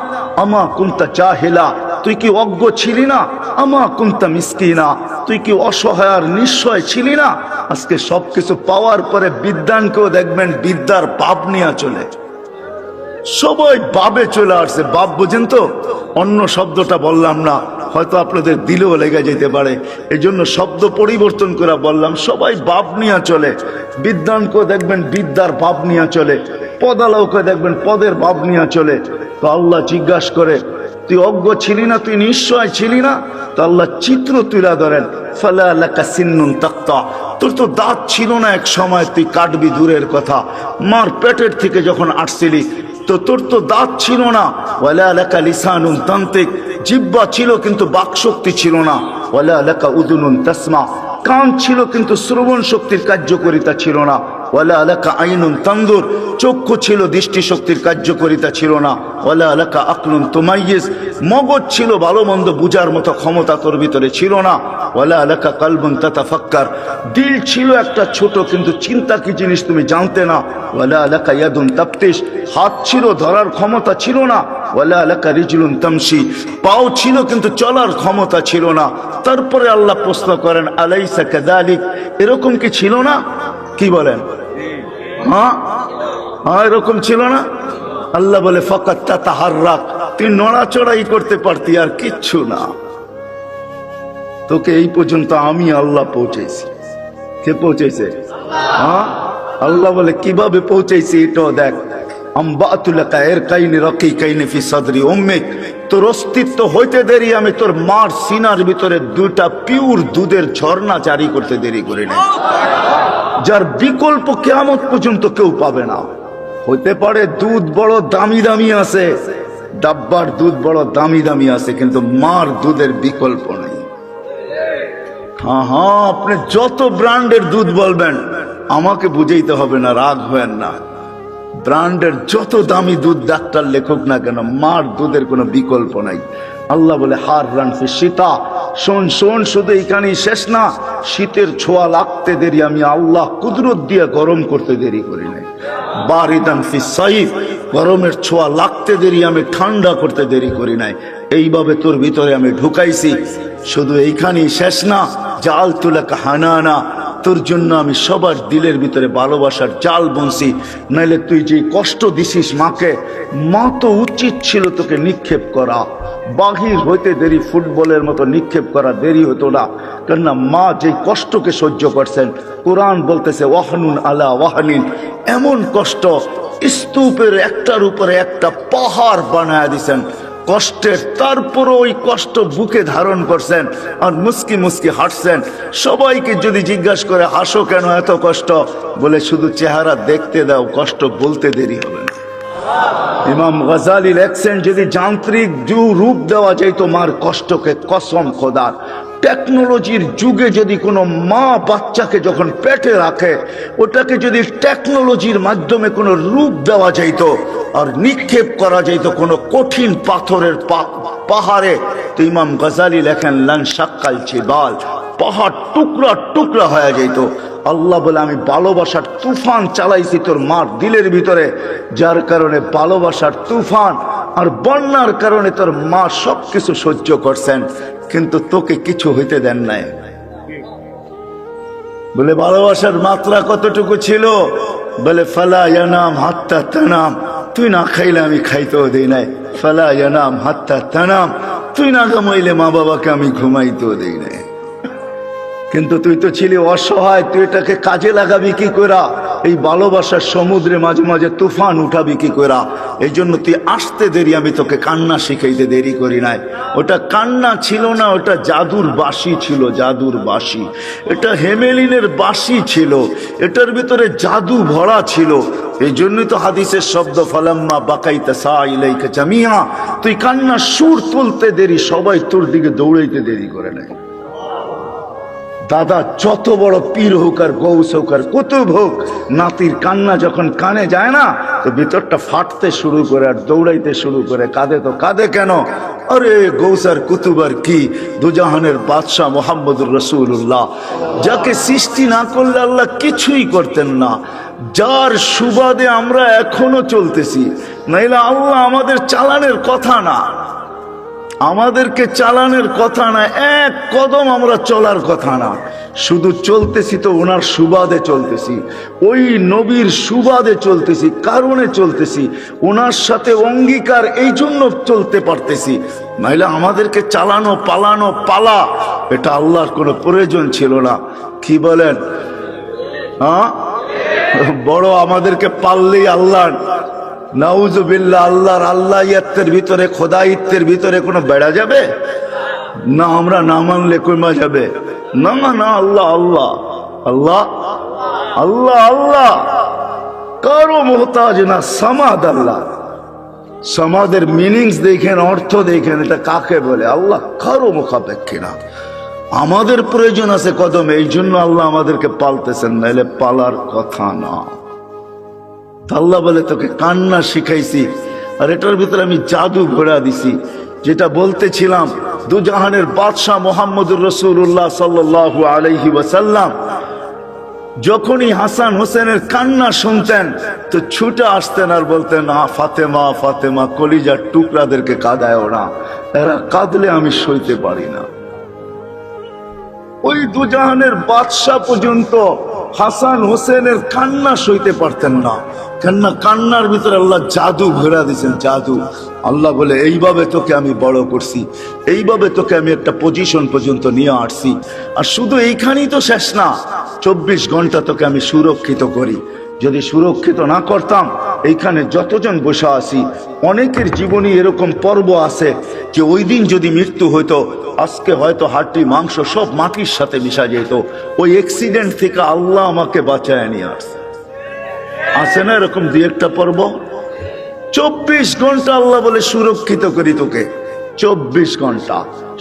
আমা কুনতা জাহিলা, তুই কি অজ্ঞ ছিলি না? আমা কুনতা মিসকিনা, তুই কি অসহায় আর নিঃস্বয় ছিলি না? আজকে সবকিছু পাওয়ার পরে বিদ্যানকেও দেখবেন বিদ্যার পাপ নিয়ে চলে, সবাই বাবে চলে আসছে। বাপ বুঝেন তো, অন্য শব্দটা বললাম না, হয়তো আপনাদের দিলেও লেগে যেতে পারে, এই জন্য শব্দ পরিবর্তন করে বললাম। সবাই বাপ নিয়ে চলে, বিদ্যানকেও দেখবেন বিদ্যার বাপ নিয়ে চলে, পদালাওকে দেখবেন পদের বাপ নিয়ে চলে। তো আল্লাহ জিজ্ঞাসা করে, তুই অজ্ঞ ছিলি না, তুই নিশ্চয় ছিলি না? তো আল্লাহ চিত্র তুলে ধরেন, ফালা লাকা সিন্নুন তাক্তা, তোর তো দাঁত ছিল না এক সময়, তুই কাটবি দূরের কথা, মার পেটের থেকে যখন আসছিলি তো তোর তো দাঁত ছিল না। ওয়ালা লাকা লিসানুন তান্তিক, জিহ্বা ছিল কিন্তু বাকশক্তি ছিল না। ওয়ালা লাকা উদুনুন তাসমা, কান ছিল কিন্তু শ্রবণ শক্তির কার্যকারিতা ছিল না। ওয়ালা লাকা আইনুন তানজুর, চক্ষু ছিল দৃষ্টি শক্তির কার্যকারিতা ছিল না। ওয়ালা লাকা আকলুন তুমাইয়িজ, মগজ ছিল ভালো মন্দ বুঝার মতো ক্ষমতা তোর ভিতরে ছিল না। ওয়ালা লাকা কলবুন তাতাফাক্কার, দিল ছিল একটা ছোট কিন্তু চিন্তা কি জিনিস তুমি জানতে না। ওয়ালা লাকা ইয়াদুন তাফতিশ, হাত ছিল ধরার ক্ষমতা ছিল না। ওয়ালা লাকা রিজলুন তামশি, পাও ছিল কিন্তু চলার ক্ষমতা ছিল না। তারপরে আল্লাহ প্রশ্ন করেন, আলাইসা কাযালিক, এরকম কি ছিল না? কি বলেন? হ্যাঁ হ্যাঁ, এরকম ছিল না? আল্লাহ বলে, ফাকাত তাতাহাররাক, তুই নড়াচড়াই করতে পারতি, আর কিচ্ছু না। তোকে এই পর্যন্ত আমি আল্লাহ পৌঁছেছি। কে পৌঁছেছে? হ্যাঁ, আল্লাহ বলে কিভাবে পৌঁছেছি এটাও দেখ। আম্বাতুলাকা ইরকাইনি রাকিকাইনি ফি সাদরি উম্মিক, তোর অস্তিত্ব হইতে দেরি আমি তোর মার সিনার ভিতরে দুইটা পিওর দুধের ঝর্ণা জারি করতে দেরি করি না, যার বিকল্প কিয়ামত পর্যন্ত কেউ পাবে না। হইতে পারে দুধ বড় দামি দামি আছে, ডাব্বার দুধ বড় দামি দামি আছে, কিন্তু মার দুধের বিকল্প নেই। হ্যাঁ হ্যাঁ, আপনি যত ব্র্যান্ডের দুধ বলবেন আমাকে বুঝাইতে হবে না, রাগ হবেন না। ব্র্যান্ডের যত দামি দুধ ডাক্তার লেখক না কেন, মার দুধের কোনো বিকল্প নাই। আল্লাহ বলে, হার রান ফি শীতা, শোন শোন, শুধু এইখানেই শেষ না, শীতের ছোঁয়া লাগতে দেরি আমি আল্লাহ কুদরত দিয়ে গরম করতে দেরি করি নাই। বারিদান ফি সাইফ, গরমের ছোঁয়া লাগতে দেরি আমি ঠান্ডা করতে দেরি করি নাই। এইভাবে তোর ভিতরে আমি ঢুকাইছি। শুধু এইখানেই শেষ না, জাল তুলাকা হানানা, তোর জন্য আমি সবার দিলের ভিতরে ভালোবাসার জাল বুনছি। নাইলে তুই যে কষ্ট দিছিস মাকে, মা তো উচিত ছিল তোকে নিক্ষেপ করা, বাহির হইতে দেরি ফুটবলের মতো নিক্ষেপ করা দেরি হতো না। কেননা মা যে কষ্টকে সহ্য করছেন, কোরআন বলতেছে ওয়াহনুন আলা ওয়াহনিন, এমন কষ্ট স্তূপের একটার উপরে একটা পাহাড় বানায় দিছেন কষ্টের, তারপরও ওই কষ্ট বুকে ধারণ করছেন আর মুস্কি মুস্কি হাঁটছেন। সবাইকে যদি জিজ্ঞাসা করে হাসো কেন এত কষ্ট, বলে শুধু চেহারা দেখতে দাও, কষ্ট বলতে দেরি হবে না। ইমাম গজালি লেখছেন, যদি যান্ত্রিক রূপ দেওয়া যেত মার কষ্টকে, কসম খোদার, টেকনোলজির যুগে যদি কোনো মা বাচ্চাকে যখন পেটে রাখে, ওটাকে যদি টেকনোলজির মাধ্যমে কোনো রূপ দেওয়া যেত আর নিক্ষেপ করা যেত কোনো কঠিন পাথরের পাহাড়ে, তো ইমাম গজালি লেখেন লান শাক্কাল জিবাল, পাহাড় টুকরা টুকরা হয়ে যেত। আল্লাহ বলে, আমি ভালোবাসার তুফান চালাইছি তোর মার দিলের ভিতরে, যার কারণে ভালোবাসার তুফান আর বন্যার কারণে তোর মা সবকিছু সহ্য করছেন, কিন্তু তোকে কিছু হইতে দেন নাই। বলে ভালোবাসার মাত্রা কতটুকু ছিল? বলে ফালা ইয়ানাম হাত্তা তানাম, তুই না খাইলে আমি খাইতেও দেই নাই। ফালা ইয়ানাম হাত্তা তানাম, তুই না ঘুমাইলে মা বাবাকে আমি ঘুমাইতেও দেই নাই। কিন্তু তুই তো ছিলি অসহায়, তুই এটাকে কাজে লাগাবি কি করা? এই ভালোবাসার সমুদ্রে মাঝে মাঝে তুফান উঠাবি কি করা? এই জন্য তুই আসতে দেরি, আমি তোকে কান্না শিখাইতে দেরি করি নাই। ওটা কান্না ছিল না, ওটা জাদুর বাঁশি ছিল, জাদুর বাঁশি। এটা হেমেলিনের বাঁশি ছিল, এটার ভিতরে জাদু ভরা ছিল। এই জন্যই তো হাদিসের শব্দ ফালাম্মা বাকাইতা সা ইলাইকা জামিয়া, তুই কান্না সুর তুলতে দেরি, সবাই তোর দিকে দৌড়াইতে দেরি করে নাই। দাদা যত বড় পীর হোক আর গৌস হোক আর কুতুব হোক, নাতির কান্না যখন কানে যায় না, তো ভিতরটা ফাটতে শুরু করে আর দৌড়াইতে শুরু করে। কাঁদে তো কাঁদে কেন? আরে গৌস আর কুতুব আর কি, দুজাহানের বাদশাহ মোহাম্মদুর রসুল্লাহ, যাকে সৃষ্টি না করলে আল্লাহ কিছুই করতেন না, যার সুবাদে আমরা এখনো চলতেছি। নাইলে আল্লাহ আমাদের চালানের কথা না, আমাদেরকে চালানের কথা না, এক কদম আমরা চলার কথা না, শুধু চলতেছি তো ওনার সুবাদে চলতেছি, ওই নবীর সুবাদে চলতেছি, কারণে চলতেছি, ওনার সাথে অঙ্গীকার, এই জন্য চলতে পারতেছি। নাইলে আমাদেরকে চালানো পালানো পালা, এটা আল্লাহর কোনো প্রয়োজন ছিল না। কি বলেন? হ্যাঁ, বড় আমাদেরকে পাললেই আল্লাহ, নাউজুবিল্লাহ, আল্লাহর আল্লাহিয়াতের ভিতরে, খোদাইত্বের ভিতরে কোনো বেড়া যাবে না? আমরা না মানলে কমা যাবে না? না, আল্লাহ আল্লাহ আল্লাহ আল্লাহ আল্লাহ, কারো মোহতাজ না, সামাদ আল্লাহ। সমাদের মিনিংস দেখেন, অর্থ দেখেন, এটা কাকে বলে? আল্লাহ কারো মুখাপেক্ষী না। আমাদের প্রয়োজন আছে কদমে, এই জন্য আল্লাহ আমাদেরকে পালতেছেন, নাইলে পালার কথা না। আল্লাহ বলে তোকে কান্না শিখাইছি, আর এটার ভিতরে আমি জাদু ঘোরা দিছি। যেটা বলতেছিলাম, দুজাহানের বাদশাহ মোহাম্মদুর রসুল্লাহ সাল্লাল্লাহু আলাইহি ওয়াসাল্লাম যখনই হাসান হোসেনের কান্না শুনতেন, তো ছুটে আসতেন আর বলতেন, ফাতেমা ফাতেমা, কলিজার টুকরাদেরকে কাঁদায় না, এরা কাঁদলে আমি সইতে পারি না। ওই দুজাহানের বাদশাহ পর্যন্ত হাসান হোসেনের কান্না সইতে পারতেন না। কান্নার ভিতরে আল্লাহ জাদু ঘোরা দিয়েছেন, জাদু। আল্লাহ বলে, এইভাবে তোকে আমি বড় করছি, এইভাবে তোকে আমি একটা পজিশন পর্যন্ত নিয়ে আসছি। আর শুধু এইখানেই তো শেষ না, 24 ঘন্টা তোকে আমি সুরক্ষিত করি। যদি সুরক্ষিত না করতাম, এইখানে যতজন বসে আছি, অনেকের জীবনে এরকম পর্ব আছে যে ওই দিন যদি মৃত্যু হইতো, আজকে হয়তো হাড্ডি মাংস সব মাটির সাথে মিশা যেত। ওই অ্যাক্সিডেন্ট থেকে আল্লাহ আমাকে বাঁচায় নিয়ে আসছে। আছে না এরকম দুই একটা পর্ব? 24 ঘন্টা আল্লাহ বলে সুরক্ষিত করি তোকে, 24 ঘন্টা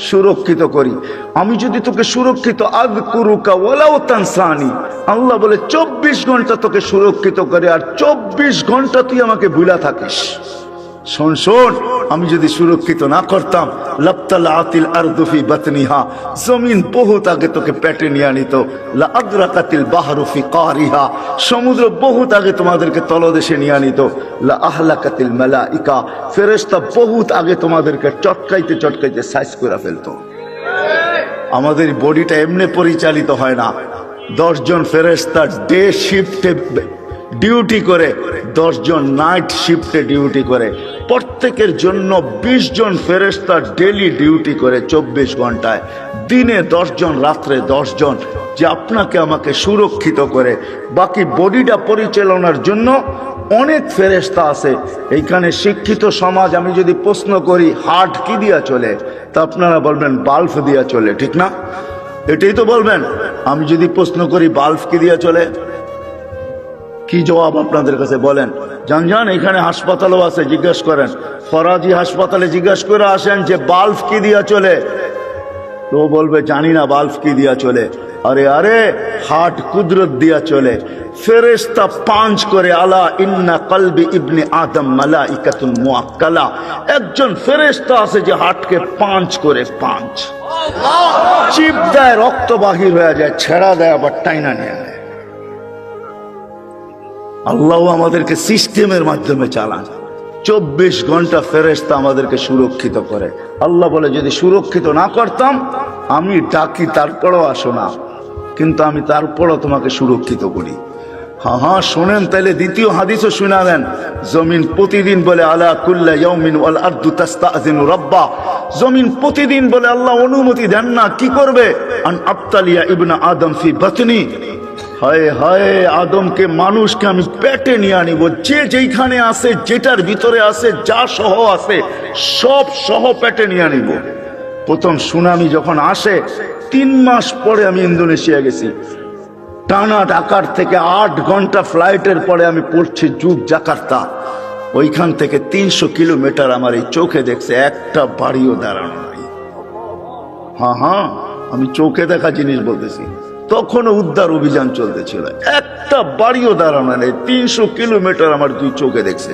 সুরক্ষিত করি। আমি যদি তোকে সুরক্ষিত, আযকুরুকা ওয়ালাউ তানসানি, আল্লাহ বলে 24 ঘন্টা তোকে সুরক্ষিত করে, আর 24 ঘন্টা তুই আমাকে ভুলা থাকিস। শোন শোন, আমি যদি সুরক্ষিত না করতাম, লাবতালাতিল আরদু ফি বাতনিহা, জমিন বহুত আগে তোকে পেটে নিয়ে আনিত। লা আদরাকাতিল বাহরু ফি কারিহা, সমুদ্র বহুত আগে তোমাদেরকে তলদেশে নিয়ে আনিত। লা আহলাকাতিল মালাইকা, ফেরেশতা বহুত আগে তোমাদেরকে চটকাইতে চটকাইতে সাইজ করে ফেলতো। আমাদের বডিটা এমনি পরিচালিত হয় না। 10 জন ফেরেশতা ডে শিফটে ডিউটি করে, 10 জন নাইট শিফটে ডিউটি করে। প্রত্যেকের জন্য 20 জন ফেরেশতা ডেলি ডিউটি করে 24 ঘন্টায়। দিনে 10 জন, রাত্রে 10 জন, যে আপনাকে আমাকে সুরক্ষিত করে। বাকি বডিটা পরিচালনার জন্য অনেক ফেরেশতা আছে। এইখানে শিক্ষিত সমাজ, আমি যদি প্রশ্ন করি হার্ট কি দিয়া চলে, তা আপনারা বলবেন বাল্ব দিয়া চলে, ঠিক না? এটাই তো বলবেন। আমি যদি প্রশ্ন করি বাল্ব কি দিয়া চলে, কি জবাব আপনাদের কাছে বলেন? জান এখানে হাসপাতালও আছে, জিজ্ঞেস করেন। ফরাজি হাসপাতালে জিজ্ঞেস করে আসেন যে বাল্ব কি দিয়া চলে, তো বলবে জানি না বাল্ব কি দিয়া চলে। আরে আরে, হার্ট কুদরত দিয়া চলে। ফেরেশতা 5 করে, আলা ইন্না কলবি ইবনে আদম মালাইকাতুন মুআক্কালা, একজন ফেরেশতা আছে যে হার্টকে 5 করে, 5 চিপ দেয়, রক্ত বাহির হয়ে যায়, ছেড়া দেয়, আবার টাইনা নিয়ে নেয়। আল্লাহ আমাদেরকে সিস্টেমের মাধ্যমে চালান। 24 ঘন্টা ফেরেশতা আমাদেরকে সুরক্ষিত করে। আল্লাহ বলে, যদি সুরক্ষিত না করতাম, আমি ডাকি তারপরও আসো না, কিন্তু আমি তারপরও তোমাকে সুরক্ষিত করি। হ্যাঁ শোনেন, তাইলে দ্বিতীয় হাদিসও শুনা দেন। জমিন প্রতিদিন বলে, আলা কুল্লা ইয়াউমিন ওয়াল আরদু তাস্তাযিনু রাব্বা, জমিন প্রতিদিন বলে আল্লাহ অনুমতি দেন না, কি করবে? আন আবতালিয়া ইবনা আদম ফি বাতনি, হায় হায়, আদমকে, মানুষকে আমি পেটে নিয়ে আনিব। যে যেখানে আছে, যেটার ভিতরে আছে, যা সহ আছে, সব সহ পেটে নিয়ে আনিব। প্রথম সুনামি যখন আসে, 3 মাস পরে আমি ইন্দোনেশিয়া গেছি। টানা ঢাকার থেকে 8 ঘন্টা ফ্লাইটের পরে আমি পড়ছি জাকার্তা। ওইখান থেকে 300 কিলোমিটার আমার এই চোখে দেখছে, একটা বাড়িও দাঁড়ানো নাই। হ্যাঁ, আমি চোখে দেখা জিনিস বলতেছি। তখনও উদ্ধার অভিযান চলতেছিল, একটা বাড়িও দাঁড়ানো নেই। 300 কিলোমিটার আমার দুই চোখে দেখছে,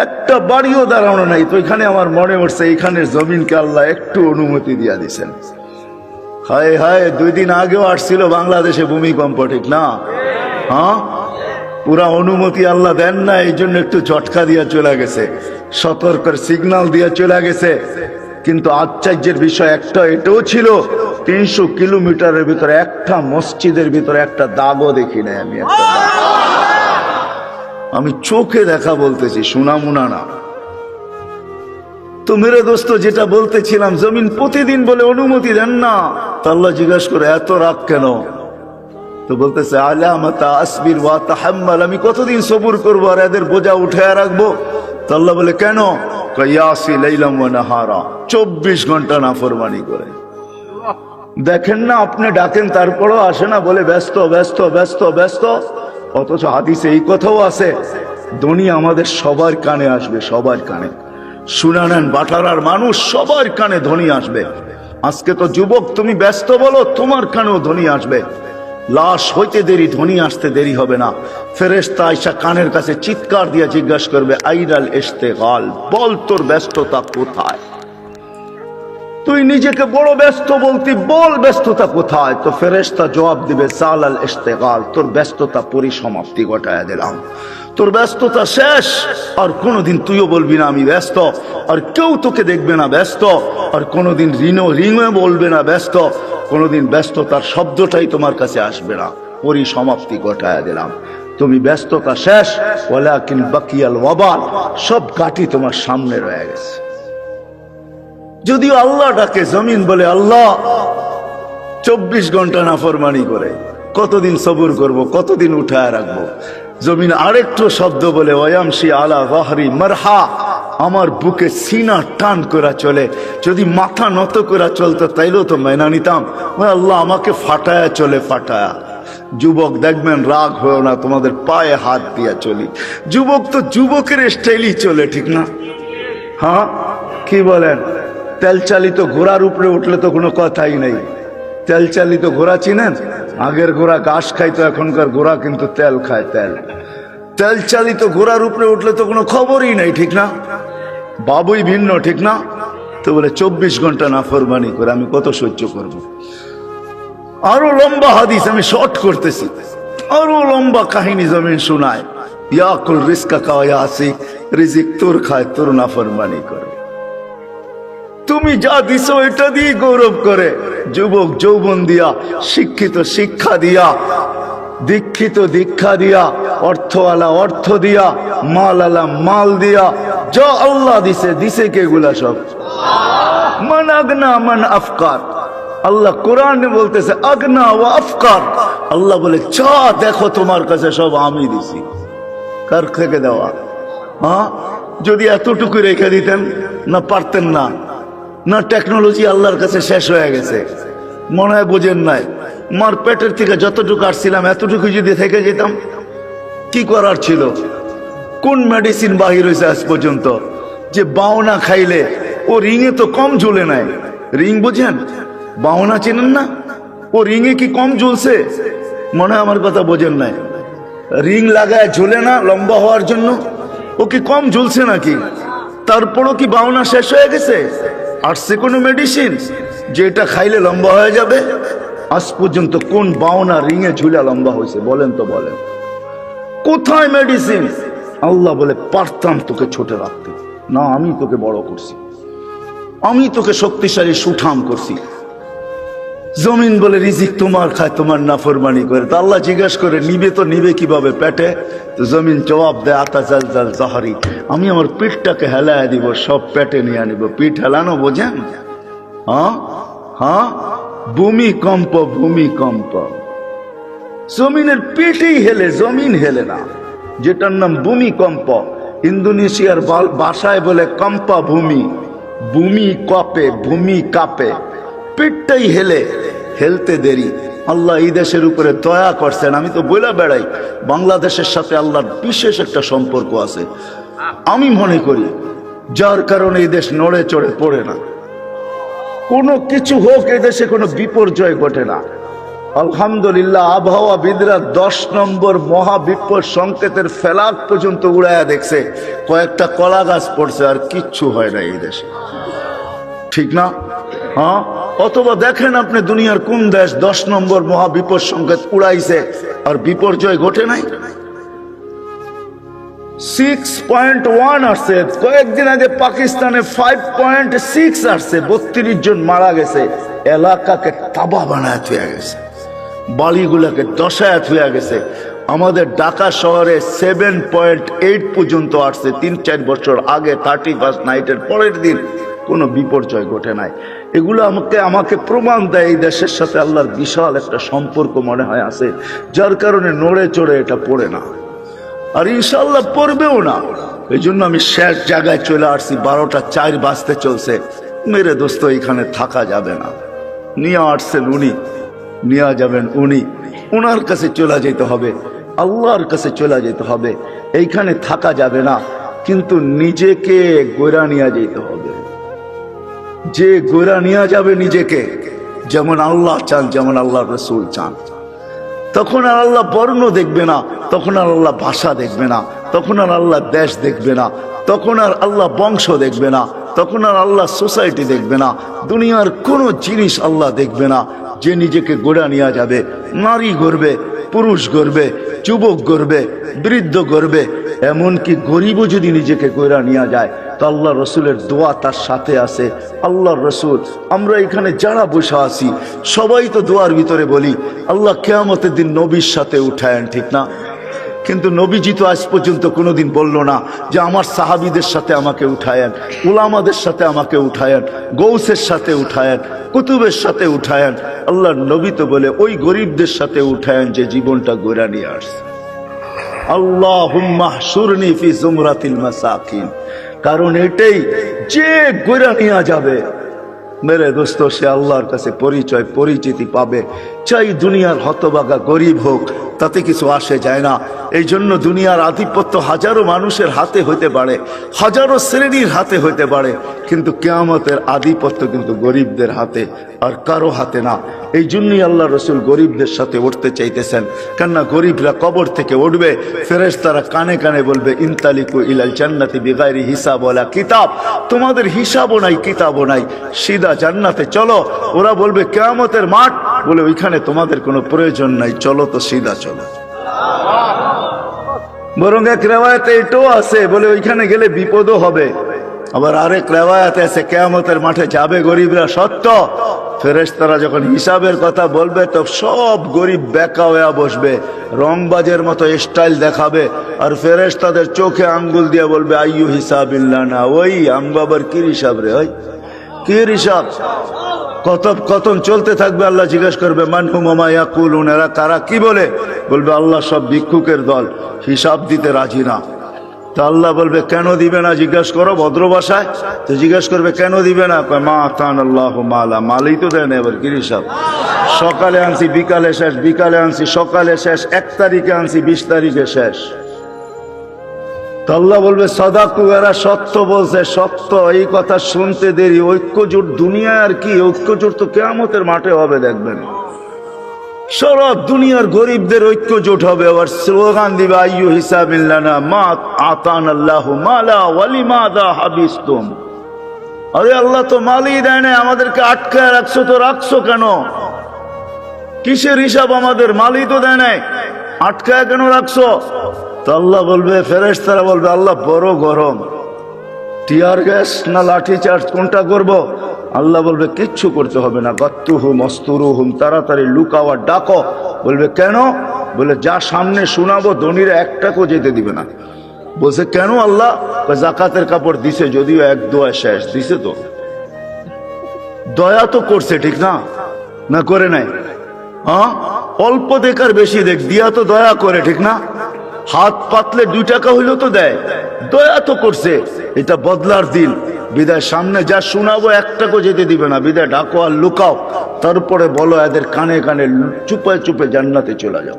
একটা বাড়িও দাঁড়ানো নাই। তো এখানে আমার মনে পড়ছে এখানের জমিনকে আল্লাহ একটু অনুমতি দিয়া দিছেন। হায় হায়, 2 দিন আগেও আসছিল বাংলাদেশে ভূমিকম্প, ঠিক না? হ্যাঁ, পুরা অনুমতি আল্লাহ দেন না, এই জন্য একটু ঝটকা দিয়া চলে গেছে, সতর্কের সিগন্যাল দিয়া চলে গেছে। কিন্তু আশ্চর্যের বিষয় একটা এটাও ছিল, 300 কিলোমিটারের ভিতরে একটা মসজিদের ভিতরে একটা দাগও দেখি নাই আমি। আমি চোখে দেখা বলতেছি, শোনামুনা না। তো মেরে দোস্ত, যেটা বলতেছিলাম, জমিন প্রতিদিন বলে অনুমতি দেন না। তো আল্লাহ জিজ্ঞাসা করে এত রাগ কেন? তো বলতেছে আলামাতা আসবির ওয়া তাহাম্মাল, আমি কতদিন সবুর করবো আর এদের বোঝা উঠায় রাখবো? তো আল্লাহ বলে কেন? ইয়াসি লাইলাম ওয়া নাহারা, 24 ঘন্টা নাফরমানি করে। দেখেন না, আপনি ডাকেন তারপরও আসে না, বলে ব্যস্ত ব্যস্ত ব্যস্ত ব্যস্ত। অথচ হাদিসে এই কথাও আছে, দুনিয়া আমাদের সবার কানে আসবে, সবার কানে। শুনে নেন, বাটারার মানুষ সবার কানে ধ্বনি আসবে। আজকে তো যুবক তুমি ব্যস্ত বলো, তোমার কানেও ধ্বনি আসবে। লাশ হইতে দেরি, ধ্বনি আসতে দেরি হবে না। ফেরেশতা আয়েশা কানের কাছে চিৎকার দিয়ে জিজ্ঞাসা করবে, আইরাল ইশতেগাল, বল তোর ব্যস্ততা কোথায়? তুই নিজেকে বড় ব্যস্ত বলতি, বল ব্যস্ততা কোথায়? তো ফেরেশতা জবাব দিবে, সালাল ইশতেগাল, তোর ব্যস্ততা পরিসমাপ্তি ঘটায় দিলাম, তোর ব্যস্ততা শেষ। আর কোনোদিন তুইও বলবি না আমি ব্যস্ত, আর কেউ তোকে দেখবে না ব্যস্ত, আর কোনোদিন রিঙে বলবে না ব্যস্ত, কোনোদিন ব্যস্ততার শব্দটাই তোমার কাছে আসবে না। পরিসমাপ্তি ঘটায় দিলাম, তুমি ব্যস্ততা শেষ। ওয়ালাকিন বাকিয়াল ওয়াবাল, সব কাটি তোমার সামনে রয়ে গেছে। যদিও আল্লাহ ডাকে, জমিন বলে আল্লাহ 24 ঘন্টা নাফরমানি করে, কতদিন সবুর করব, কতদিন উঠায় রাখবো? জমিন আরেকটু শব্দ বলে, ওয়ামশি আলা যাহরি মারহা, আমার বুকে সিনা টান করা চলে। যদি মাথা নত করা চলতো তাইলেও তো মেনা নিতাম। আল্লাহ আমাকে ফাটায়া চলে, ফাটায়া। যুবক দেখবেন, রাগ হয়েও না, তোমাদের পায়ে হাত দিয়া চলি। যুবক তো যুবকের স্টাইলই চলে, ঠিক না? হ্যাঁ, কি বলেন? তেল চালিত ঘোড়ার উপরে উঠলে তো কোনো কথাই নেই। তেল চালিত ঘোড়া চিনেন? আগের ঘোড়া ঘাস খাইতো, এখনকার ঘোড়া কিন্তু তেল খায়। তেল চালিত ঘোড়ার উপরে উঠলে তো কোনো খবরই নাই, ঠিক না? বাবুই ভিন্ন, ঠিক না? তো বলে 24 ঘন্টা নাফরমানি করে আমি কত সহ্য করব? আরো লম্বা হাদিস, আমি শর্ট করতেছি, আরো লম্বা কাহিনী জমিন শোনায়। ইয়াকুল রিজকা কা ইয়াসি, রিজিক তোর খায়, তোর নাফরমানি করে। তুমি যা দিছো এটা দিয়ে গৌরব করে। যুবক যৌবন দিয়া, শিক্ষিত শিক্ষা দিয়া, দীক্ষিত দীক্ষা দিয়া, অর্থওয়ালা অর্থ দিয়া, মালওয়ালা মাল দিয়া, যা আল্লাহ দিছে, দিছে কে গুলা? সব মান আগনা মান আফকার। আল্লাহ কোরআনে বলতেছে আগনা ওয়া আফকার। আল্লাহ বলে যা দেখো তোমার কাছে সব আমি দিছি। কার থেকে দেওয়া? হ্যাঁ, যদি এতটুকু রেখে দিতেন না, পারতেন না। না, টেকনোলজি আল্লাহর কাছে শেষ হয়ে গেছে, মনে হয় বোঝেন নাই। মার পেটের থেকে যতটুকু আসছিলাম এতটুকু যদি থেকে যেতাম, কি করার ছিল? কোন মেডিসিন বাহির হয়েছে আজ পর্যন্ত যে বাওনা খাইলে ও রিঙে তো কম ঝুলে নাই? রিং বুঝেন? বাওনা চেনেন না? ও রিঙে কি কম ঝুলছে? মনে হয় আমার কথা বোঝেন নাই। রিং লাগায় ঝুলে না লম্বা হওয়ার জন্য? ও কি কম ঝুলছে নাকি? তারপরও কি বাওনা শেষ হয়ে গেছে? আসছে কোনো মেডিসিন যে এটা খাইলে লম্বা হয়ে যাবে? আজ পর্যন্ত কোন বাওনা রিঙে ঝুলা লম্বা হয়েছে বলেন তো, বলেন কোথায় মেডিসিন? আল্লাহ বলে পারতাম তোকে ছোট রাখতে, না আমি তোকে বড় করছি, আমি তোকে শক্তিশালী সুঠাম করছি। জমিন বলে রিজিক তোমার খায়, তোমার নাফরমানি করে। তো আল্লাহ জিজ্ঞাসা করে নিবে তো নিবে কিভাবে? পেটে। তো জমিন জবাব দেয় আতা জাল জাল জাহারি, আমি আমার পিঠটাকে হেলায় দিব, সব পেটে নিয়ে নিব। পিঠ হেলানো বোঝেন? হ্যাঁ হ্যাঁ, ভূমিকম্প, ভূমিকম্প। জমিনের পিঠেই হেলে, জমিন হেলে না, যেটার নাম ভূমিকম্প। ইন্দোনেশিয়ার ভাষায় বলে কম্পা ভূমি, ভূমি কপে, ভূমি কাঁপে, পিঠটাই হেলে, হেলতে দেরি। আল্লাহ এই দেশের উপরে দয়া করছেন। আমি তো বইলা বেড়াই, বাংলাদেশের সাথে আল্লাহর বিশেষ একটা সম্পর্ক আছে আমি মনে করি, যার কারণে এই দেশ নড়ে চড়ে পড়ে না। কোনো কিছু হোক এদেশে কোনো বিপর্যয় ঘটে না। আলহামদুলিল্লাহ আবহাওয়াবিদরা 10 নম্বর মহাবিপদ সংকেতের ফেলাক পর্যন্ত উড়াইয়া দেখছে, কয়েকটা কলা গাছ পড়ছে, আর কিচ্ছু হয় না এই দেশে, ঠিক না? হ্যাঁ, অথবা দেখেন আপনি দুনিয়ার কোন দেশ 10 নম্বর মহাবিপদ সংকেত উড়াইছে আর বিপর্যয় ঘটে নাই? 6.1 আসছে, কয়েকদিন আগে পাকিস্তানে 5.6 আসছে, 32 জন মারা গেছে, এলাকাকে তাবা বানায় থুয়ে গেছে, বাড়িগুলোকে দশায় থুয়ে গেছে। আমাদের ঢাকা শহরে 7.8 পর্যন্ত আসছে 3-4 বছর আগে, 31 নাইটের পরের দিন কোনো বিপর্যয় ঘটে নাই। এগুলো আমাকে প্রমাণ দেয় এই দেশের সাথে আল্লাহর বিশাল একটা সম্পর্ক মনে হয় আছে, যার কারণে নড়ে চড়ে এটা পড়ে না, আর ইনশাল্লাহ পড়বেও না। এই জন্য আমি শেষ জায়গায় চলে আসছি, 12টা 4 বাজতে চলছে। মেরে দোস্ত, এখানে থাকা যাবে না। নিয়ে আসছেন উনি, নিয়ে যাবেন উনি, ওনার কাছে চলে যেতে হবে, আল্লাহর কাছে চলে যেতে হবে। এইখানে থাকা যাবে না, কিন্তু নিজেকে গোরা নিয়ে যেতে হবে। যে গোরা নিয়ে যাবে নিজেকে, যেমন আল্লাহ চান, যেমন আল্লাহ রসুল চান, তখন আর আল্লাহ বর্ণ দেখবে না, তখন আর আল্লাহ ভাষা দেখবে না, তখন আর আল্লাহ দেশ দেখবে না, তখন আর আল্লাহ বংশ দেখবে না, তখন আর আল্লাহ সোসাইটি দেখবে না, দুনিয়ার কোনো জিনিস আল্লাহ দেখবে না। যে নিজেকে গোড়া নিয়ে যাবে, নারী গড়বে, পুরুষ গড়বে, যুবক গড়বে, বৃদ্ধ গড়বে, এমনকি গরিবও যদি নিজেকে গোড়া নিয়ে যায়, তো আল্লাহ রসুলের দোয়া তার সাথে আছে। আল্লাহ রসুল, আমরা এখানে যারা বসে আছি সবাই তো দোয়ার ভিতরে বলি আল্লাহ কিয়ামতের দিন নবীর সাথে উঠায়েন, ঠিক না? কিন্তু নবীজি তো আজ পর্যন্ত কোনোদিন বলল না যে আমার সাহাবীদের সাথে আমাকে উঠায়েন, উলামাদের সাথে আমাকে উঠায়েন, গৌসের সাথে উঠায়েন, কুতুবের সাথে উঠায়েন। আল্লাহর নবী তো বলে ওই গরিবদের সাথে উঠায়েন যে জীবনটা গোরা নিয়ে আসছে। আল্লাহুম্মা হশুরনি ফি জুমরাতিল মাসাকিন, কারণ এটাই, যে গোরা নিয়ে যাবে মেরে দোস্ত, সে আল্লাহর কাছে পরিচয় পরিচিতি পাবে। চাই দুনিয়ার হতভাগা গরিব হোক, তাতে কিছু আসে যায় না। এই জন্য দুনিয়ার আধিপত্য হাজারো মানুষের হাতে হইতে পারে, হাজারো শ্রেণীর হাতে হইতে পারে, কিন্তু কিয়ামতের আধিপত্য কিন্তু গরিবদের হাতে, আর কারো হাতে না। এই জন্যই আল্লাহ রসুল গরিবদের সাথে উঠতে চাইতেছেন, কেননা গরিবরা কবর থেকে উঠবে, ফেরেশতারা কানে কানে বলবে ইনতালিকু ইলাল জান্নাতি বিগাইরি হিসাব ওয়ালা কিতাব, তোমাদের হিসাবও নাই, কিতাবও নাই, সিধা জান্নাতে চলো। ওরা বলবে কিয়ামতের মাঠ, বলে ওইখানে তোমাদের কোনো প্রয়োজন নাই, চলো তো সিধা চলো। বরং এক রেওয়ায়াতে এটাও আছে, বলে ওইখানে গেলে বিপদও হবে। আবার আরেক রেওয়ায়াতে আছে কিয়ামতের মাঠে যাবে গরিবরা, সত্য। ফেরেশতারা যখন হিসাবের কথা বলবে, তো সব গরিব বেকা হয়ে বসবে, রংবাজের মতো স্টাইল দেখাবে, আর ফেরেশতাদের চোখে আঙ্গুল দিয়ে বলবে আইয়ু হিসাবিল্লাহ না, ওই আমবাবার কি হিসাব রে, ওই কি হিসাব? কথন চলতে থাকবে। আল্লাহ জিজ্ঞেস করবে মানহুম ওয়া মা ইয়াকুলুন, এরা কারা, কি বলে? বলবে আল্লাহ সব ভিক্ষুকের দল, হিসাব দিতে রাজি না। তা আল্লাহ বলবে কেন দিবে না, জিজ্ঞেস করো ভদ্র ভাষায়। তো জিজ্ঞেস করবে কেন দিবে না, মা আতান আল্লাহ মালা, মালই তো দেয় না, এবার কি হিসাব? সকালে আনছি বিকালে শেষ, বিকালে আনছি সকালে শেষ, 1 তারিখে আনছি 20 তারিখে শেষ। আল্লাহ বলবে সাদাকু, এরা সত্য বলছে, সত্য। এই কথা শুনতে দেরি। ঐক্যজোট দুনিয়ায় আর কি, ঐক্যজোট তো কিয়ামতের মাঠে হবে, দেখবেন সারা দুনিয়ার গরিবদের ঐক্যজোট হবে। আবার স্লোগান দিবে আইয়ু হিসাবিল্লানা মা আতান আল্লাহু মালা ওয়ালিমাদা হাবিসতুম, আরে আল্লাহ তো মালই দেয় না, আমাদেরকে আটকায় রাখছো, তো রাখছো কেন? কিসের হিসাব আমাদের? মালই তো দেয় নাই, আটকায় কেন রাখছো? তো আল্লাহ বলবে, ফেরেশতারা বলবে আল্লাহ বড় গরম, টিয়ার গ্যাস না লাঠি চার্জ, কোনটা করব? আল্লাহ বলবে কিচ্ছু করতে হবে না, গাত্তুহুম অস্তুরুহুম, তাড়াতাড়ি লুকাও আর ডাকো। বলবে কেন? বলে যা সামনে শোনাবো ধনীরা একটাকেও যেতে দিবে না। বলছে কেন আল্লাহ? জাকাতের কাপড় দিছে, যদিও এক দোয়া শেষ দিছে, তো দয়া তো করছে, ঠিক না? না করে নাই? হ্যাঁ, অল্প দেখার বেশি দেখ, দিয়া তো দয়া করে, ঠিক না? হাত পাতলে 2 টাকা হইলেও তো দেয়, দয়া তো করছে। এটা বদলার দিন, বিদায় সামনে যা শোনাবো একটাকেও যেতে দিবে না, বিদায় ডাকো আর লুকাও, তারপরে বলো এদের কানে কানে চুপে চুপে জান্নাতে চলে যাও।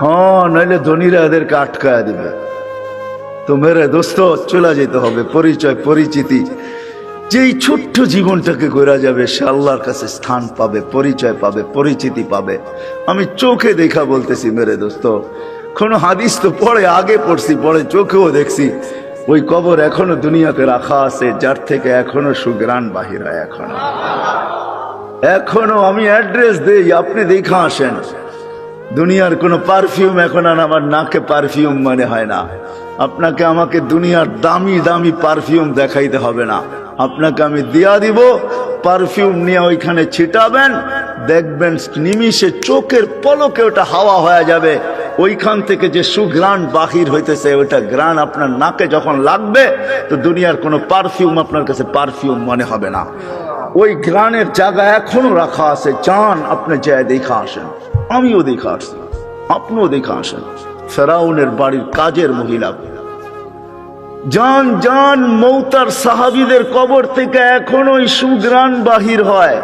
হ্যাঁ, নইলে ধনীরা এদেরকে আটকায় দিবে। তো মেরে দোস্ত, চলে যেতে হবে, পরিচয় পরিচিতি যেই ছোট্ট জীবনটাকে গড়া যাবে সে আল্লাহর কাছে স্থান পাবে, পরিচয় পাবে, পরিচিতি পাবে। আমি চোখে দেখা বলতেছি মেরে দোস্ত, কোনো হাদিস তো পড়ে আগে পড়ছি, পরে চোখেও দেখছি, ওই কবর এখনো দুনিয়াতে রাখা আছে, যার থেকে এখনো সুগ্রাণ বাহির হয়। এখনো আমি অ্যাড্রেস দেই, আপনি দেখা আসেন। দুনিয়ার কোনো পারফিউম এখন আর আমার নাকে পারফিউম মনে হয় না। আপনাকে আমাকে দুনিয়ার দামি দামি পারফিউম দেখাইতে হবে না, আপনাকে আমি দিয়া দিব, পারফিউম নিয়ে ওইখানে ছিটাবেন, দেখবেন নিমিষে চোখের পলকে ওটা হাওয়া হয়ে যাবে। ওইখান থেকে যে সুঘ্রাণ বাহির হইতেছে, ওটা ঘ্রাণ আপনার নাকে যখন লাগবে তো দুনিয়ার কোনো পারফিউম আপনার কাছে পারফিউম মনে হবে না। ওই ঘ্রাণের জায়গা এখনো রাখা আছে, চান আপনি যায় দেখা আসেন। আমিও দেখা আসছি, আপনিও দেখা আসেন। ফেরাউনের বাড়ির কাজের মহিলা, জান জান মৌতার সাহাবীদের কবর থেকে এখনো ওই সুঘ্রাণ বাহির হয়।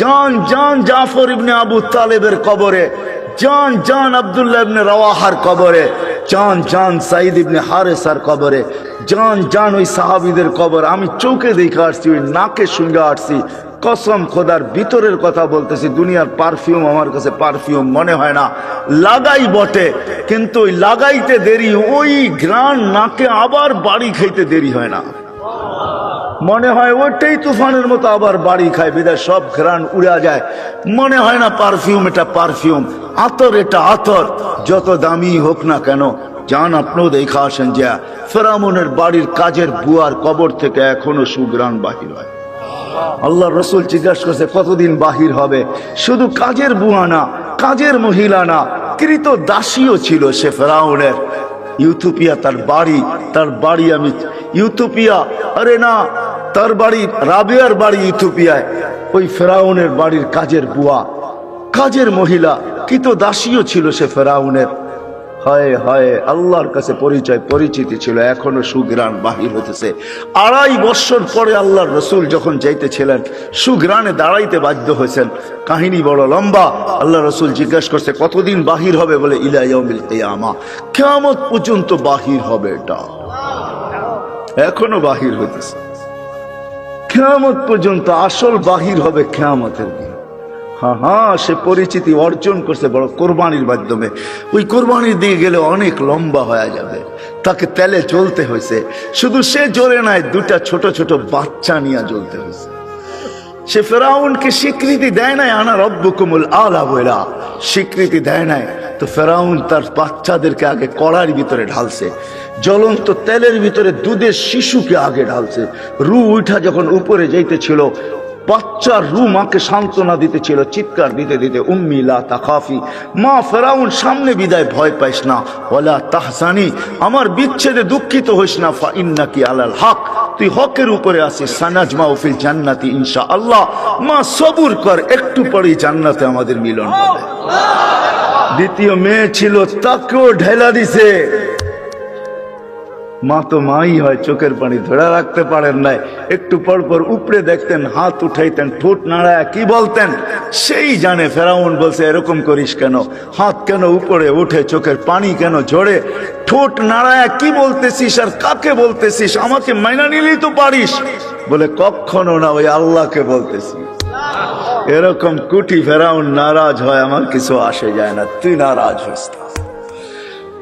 জান জান জাফর ইবনে আবু তালেবের কবরে, জান জান আব্দুল্লাহ ইবনে রাওয়াহার কবরে, জান জান সাইদ ইবনে হারেসার কবরে, জান জান ওই সাহাবীদের কবর আমি চোখে দেখে আসছি, ওই নাকে শুনে আসছি। কসম খোদার ভিতরের কথা বলতেছি, দুনিয়ার পারফিউম আমার কাছে পারফিউম মনে হয় না। লাগাই বটে, কিন্তু ওই লাগাইতে দেরি, ওই ঘ্রাণ নাকে আবার বাড়ি খাইতে দেরি হয় না। মনে হয় ওইটাই তুফানের মতো আবার বাড়ি খায়, বিদায় সব ঘ্রাণ উড়া যায়। মনে হয় না পারফিউম এটা পারফিউম, আতর এটা আতর, যত দামি হোক না কেন। যান আপনিও দেখা আসেন যে ফেরাউনের বাড়ির কাজের বুয়ার কবর থেকে এখনো সুঘ্রাণ বাহির হয়। আল্লাহ রসুল জিজ্ঞাসা করছে কতদিন বাহির হবে? শুধু কাজের বুয়া না, কাজের মহিলা না, কৃত দাসীও ছিল সে ফেরাউনের। ইউথোপিয়া তার বাড়ি আমি ইউথোপিয়া, আরে না, তার বাড়ি রাবেয়ার বাড়ি ইউথোপিয়ায়। ওই ফেরাউনের বাড়ির কাজের বুয়া, কাজের মহিলা, কৃত দাসীও ছিল সে ফেরাউনের। হায় হায়, আল্লাহর কাছে পরিচয় পরিচিতি ছিল, এখনো সুঘ্রাণ বাহির হতেছে। 2.5 বছর পরে আল্লাহর রসুল যখন যাইতেছিলেন, সুঘ্রাণে দাঁড়াইতে বাধ্য হয়েছেন। কাহিনী বড় লম্বা। আল্লাহ রসুল জিজ্ঞাসা করছে কতদিন বাহির হবে? বলে ইলা ইয়াউমিল কিয়ামা, কিয়ামত পর্যন্ত বাহির হবে। এটা এখনো বাহির হইতেছে, কিয়ামত পর্যন্ত আসল বাহির হবে কিয়ামতের দিন। হ্যাঁ, সে পরিচিতি অর্জন করছে বড় কোরবানির মাধ্যমে। ওই কোরবানির দিকে গেলে অনেক লম্বা হয়ে যাবে, তাকে তেলে জ্বলতে হয়েছে। শুধু সে জ্বলে নাই, 2টা ছোট ছোট বাচ্চা নিয়ে জ্বলতে হয়েছে। সে ফেরাউনকে স্বীকৃতি দেয় নাই, আনা রব্বুকুমুল আলা বলা স্বীকৃতি দেয় নাই। তো ফেরাউন তার বাচ্চাদেরকে আগে কড়ার ভিতরে ঢালছে, জ্বলন্ত তেলের ভিতরে দুধের শিশুকে আগে ঢালছে। রু উঠা যখন উপরে যাইতেছিল, বাচ্চার রু মাকে সান্ত্বনা দিতেছিল, চিৎকার দিতে দিতে, উম্মি লা তাখাফি, মা ফেরাউন সামনে বিদায়, ভয় পাইস না, ওয়ালা তাহজানি, আমার বিচ্ছেদে দুঃখিত হইস না, ফা ইন্নাকি আলাল হক, তুই হকের উপরে আছিস, সানাজমাউ ফিল জান্নাতি ইনশাআল্লাহ, মা সবুর কর, একটু পরেই জান্নাতে আমাদের মিলন হবে। দ্বিতীয় মেয়ে ছিল, তাকেও ঢেলা দিছে। মা তো মাই হয়, চোখের পানি ধরে রাখতে পারেন নাই, একটু পর পর উপরে দেখতেন, হাত উঠাইতেন, ঠোঁট নাড়ায় কি বলতেন সেই জানে। ফেরাউন বলছে এরকম করিস কেন, হাত কেন উপরে উঠে, চোখের পানি কেন ঝরে, ঠোঁট নাড়ায় কি বলতেছিস আর কাকে বলতেছিস, আমাকে মাইনা নিলেই তো পারিস। বলে কখনো না, ওই আল্লাহকে বলতেছি। এরকম কুটি ফেরাউন নারাজ হয়, আমার কিছু আসে যায় না, তুই নারাজ হইস না,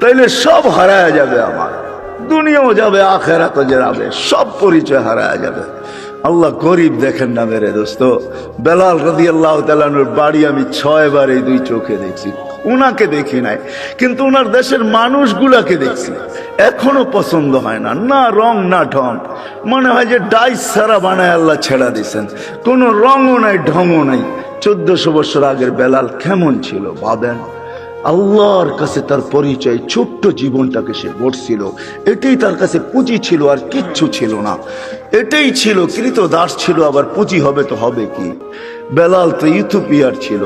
তাইলে সব হারায় যাবে, আমার দুনিয়াও যাবে, আখেরাতও যাবে, সব পরিচয় হারায় যাবে। আল্লাহ গরিব দেখেন না মেরে দোস্ত। বেলাল রাদিয়াল্লাহু তাআলা আনহুর বাড়ি আমি 6 বার এই 2 চোখে দেখছি। উনাকে দেখি নাই, কিন্তু উনার দেশের মানুষগুলাকে দেখছি। এখনো পছন্দ হয় না, না রং না ঢং, মনে হয় যে ডাইস সারা বানায় আল্লাহ ছেড়া দিয়েছেন, কোনো রঙও নাই ঢংও নাই। 1400 বছর আগের বেলাল কেমন ছিল ভাবেন। আল্লাহর কাছে তার পরিচয়, ছোট্ট জীবনটাকে সে গড়ছিল, এটাই তার কাছে পুঁজি ছিল, আর কিচ্ছু ছিল না। এটাই ছিল, কৃতদাস ছিল, আবার পুঁজি হবে তো হবে কি। বেলাল তো ইথিওপিয়ার ছিল,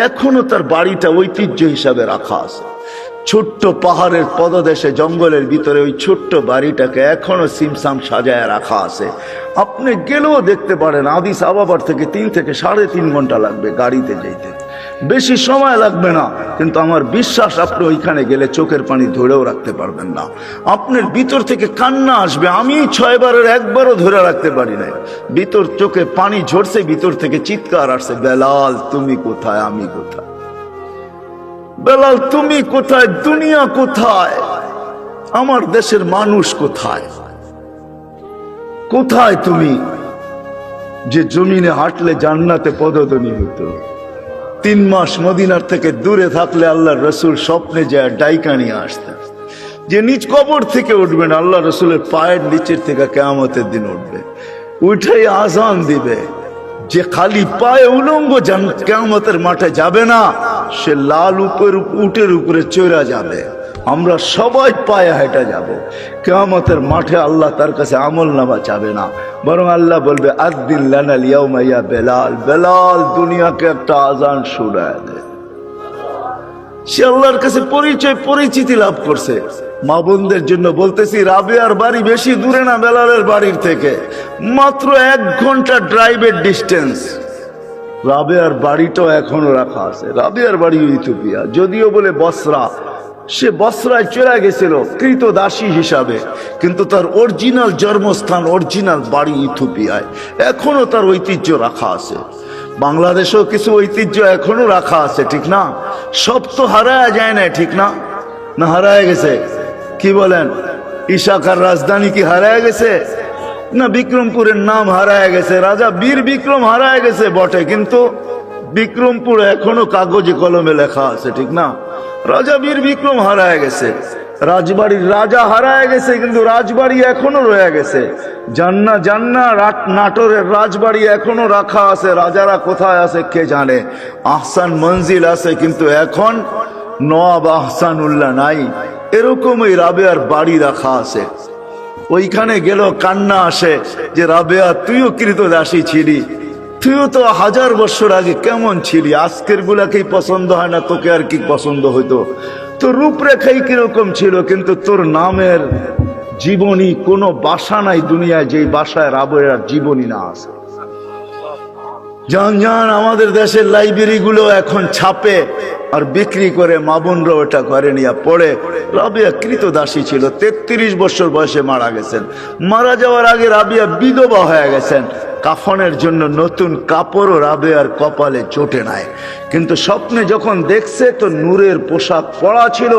এখনো তার বাড়িটা ঐতিহ্য হিসাবে রাখা আছে। ছোট্ট পাহাড়ের পদদেশে জঙ্গলের ভিতরে ওই ছোট্ট বাড়িটাকে এখনো সিমসাম সাজায় রাখা আছে। আপনি গেলেও দেখতে পারেন, আদিস আবাবার থেকে 3 থেকে 3.5 ঘন্টা লাগবে গাড়িতে যেতে। বেশি সময় লাগবে না, কিন্তু আমার বিশ্বাস আপনি ওইখানে গেলে চোখের পানি ধরেও রাখতে পারবেন না। আপনার ভিতর থেকে কান্না আসবে। আমি 6 বারের একবারও ধরে রাখতে পারি না। ভিতর চোখে পানি ঝরছে, ভিতর থেকে চিৎকার আসছে, বেলাল তুমি কোথায়, আমি কোথায়, বেলাল তুমি কোথায়, দুনিয়া কোথায়, আমার দেশের মানুষ কোথায়, কোথায় তুমি যে জমিনে হাঁটলে জান্নাতে পদধ্বনি হতো। 3 মাস মদিনার থেকে দূরে থাকলে আল্লাহর রসুল স্বপ্নে যায় ডাইকা নিয়ে আসতেন, যে নিজ কবর থেকে উঠবেন, আল্লাহ রসুলের পায়ের নিচের থেকে কিয়ামতের দিন উঠবে, উঠেই আজান দিবে। যে খালি পায়ে উলঙ্গ কিয়ামতের মাঠে যাবে না, সে লাল উটের উপরে চড়া যাবে। আমরা সবাই পায়ে হেঁটে যাব কিয়ামতের মাঠে। আল্লাহ তার কাছে আমল নামা চাবে না, বরং আল্লাহ বলবে আদ্দিন লানাল ইয়াউমা ইয়া বেলাল, বেলাল দুনিয়াকে একটা আজান শোনায় দে। সে আল্লাহর কাছে পরিচিতি লাভ করছে। মা বোনদের জন্য বলতেছি, রাবেয়ার বাড়ি বেশি দূরে না বেলালের বাড়ির থেকে, মাত্র 1 ঘন্টা ড্রাইভের ডিস্টেন্স। রাবেয়ার বাড়িটাও এখনো রাখা আছে। রাবেয়ার বাড়ি ইথিওপিয়া, যদিও বলে বসরা, সে বসরায় চলে গেছিল কৃতদাসী হিসাবে, কিন্তু তার অরিজিনাল জন্মস্থান, অরিজিনাল বাড়ি ইথিওপিয়ায়। এখনো তার ঐতিহ্য রাখা আছে। বাংলাদেশেও কিছু ঐতিহ্য এখনো রাখা আছে, ঠিক না? সব তো হারায় যায় না, ঠিক না? না হারায় গেছে? কি বলেন? ইশাকার রাজধানী কি হারায় গেছে? না বিক্রমপুরের নাম হারায় গেছে। রাজা বীর বিক্রম হারায় গেছে বটে, কিন্তু বিক্রমপুর এখনো কাগজে কলমে লেখা আছে, ঠিক না? রাজা বীর বিক্রম হারায় গেছে। রাজবাড়ির রাজা হারায় গেছে, কিন্তু রাজবাড়ি এখনো রয়ে গেছে। জান্না নাটোরের রাজবাড়ি এখনো রাখা আছে। রাজারা কোথায় আছে কে জানে। আহসান মঞ্জিল আছে, কিন্তু এখন নওয়াব আহসানুল্লাহ নাই। এরকমই রাবেয়ার বাড়ি রাখা আছে। ওইখানে গেল কান্না আসে যে রাবেয়া তুইও কৃতদাসী ছিলি, তুইও তো 1000 বছর আগে কেমন ছিলি। আজকের গুলাকেই পছন্দ হয় না, তোকে আর কি পছন্দ হইতো? তোর রূপরেখাই কিরকম ছিল, কিন্তু তোর নামের জীবনী কোনো বাসা নাই দুনিয়ায় যেই বাসায় রাবেয়ার জীবনী না আছে। জান আমাদের দেশের লাইব্রেরি গুলো এখন ছাপে আর বিক্রি করে, মা বোনরা ওটা ঘরে নিয়ে পড়ে। রাবেয়া কৃতদাসী ছিল, 33 বছর বয়সে মারা গেছেন। মারা যাওয়ার আগে রাবেয়া বিধবা হয়ে গেছেন। কাফনের জন্য নতুন কাপড়ও রাবেয়ার কপালে জোটে নাই, কিন্তু স্বপ্নে যখন দেখছে তো নূরের পোশাক পরা ছিল।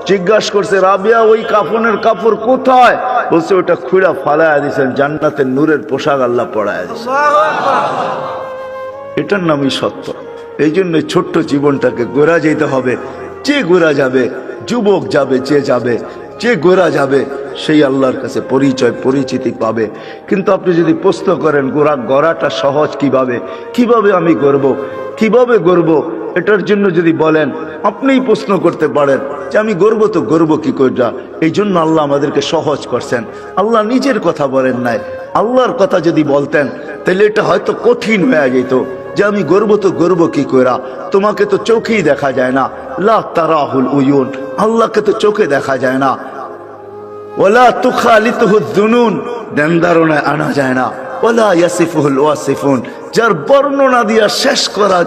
জিজ্ঞাসা করছে, রাবেয়া ওই কাফনের কাপড় কোথায়? বলছে ওটা খুঁড়া ফালায়া দিয়েছেন, জান্নাতের নূরের পোশাক আল্লাহ পরায়া দিয়েছেন। এটার নামই সত্য। এই জন্য ছোট্ট জীবনটাকে গোরা যেতে হবে। যে গোরা যাবে, যুবক যাবে, যে গোরা যাবে সেই আল্লাহর কাছে পরিচিতি পাবে। কিন্তু আপনি যদি প্রশ্ন করেন গড়াটা সহজ কিভাবে আমি গড়ব, এটার জন্য যদি বলেন, আপনিই প্রশ্ন করতে পারেন যে আমি গড়ব কি করে। এই জন্য আল্লাহ আমাদেরকে সহজ করছেন। আল্লাহ নিজের কথা বলেন নাই। আল্লাহর কথা যদি বলতেন তাহলে এটা হয়তো কঠিন হয়ে যেত, যে আমি গর্ব কি কইরা। তোমাকে তো চোখেই দেখা যায় না, লা তারাহুল উয়ুন, আল্লাহকে তো চোখে দেখা যায় না। ওয়ালা তুখালিতুহু যুনুন, দেনদারণায় আনা যায় না। ওয়ালা ইয়াসিফুল ওয়াসিফুন, যার বর্ণনা দিয়া শেষ করা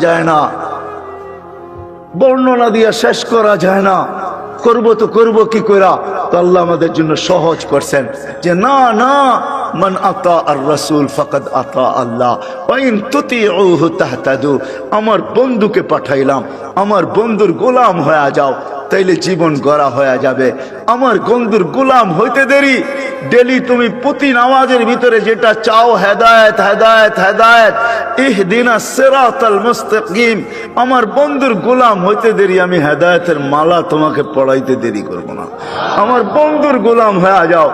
যায় না, করব কি কইরা। তো আল্লাহ আমাদের জন্য সহজ করছেন যে না মান আতা আর রাসূল ফাকাদ আতা আল্লাহ ওয়া ইন তুতিউহু তাহতাদু। আমার বন্ধুকে পাঠাইলাম, আমার বন্ধুর গোলাম হয়ে যাও, তাইলে জীবন গড়া হয়ে যাবে। আমার বন্ধুর গোলাম হইতে দেরি। ডেলি তুমি প্রতি নামাজের ভিতরে যেটা চাও, হেদায়েত হেদায়েত হেদায়েত, ইহদিনাস সিরাতাল মুস্তাকিম। আমার বন্ধুর গোলাম হইতে দেরি, আমি হেদায়েতের মালা তোমাকে পড়াইতে দেরি করব না। আমার বন্ধুর গোলাম হয়ে যাও।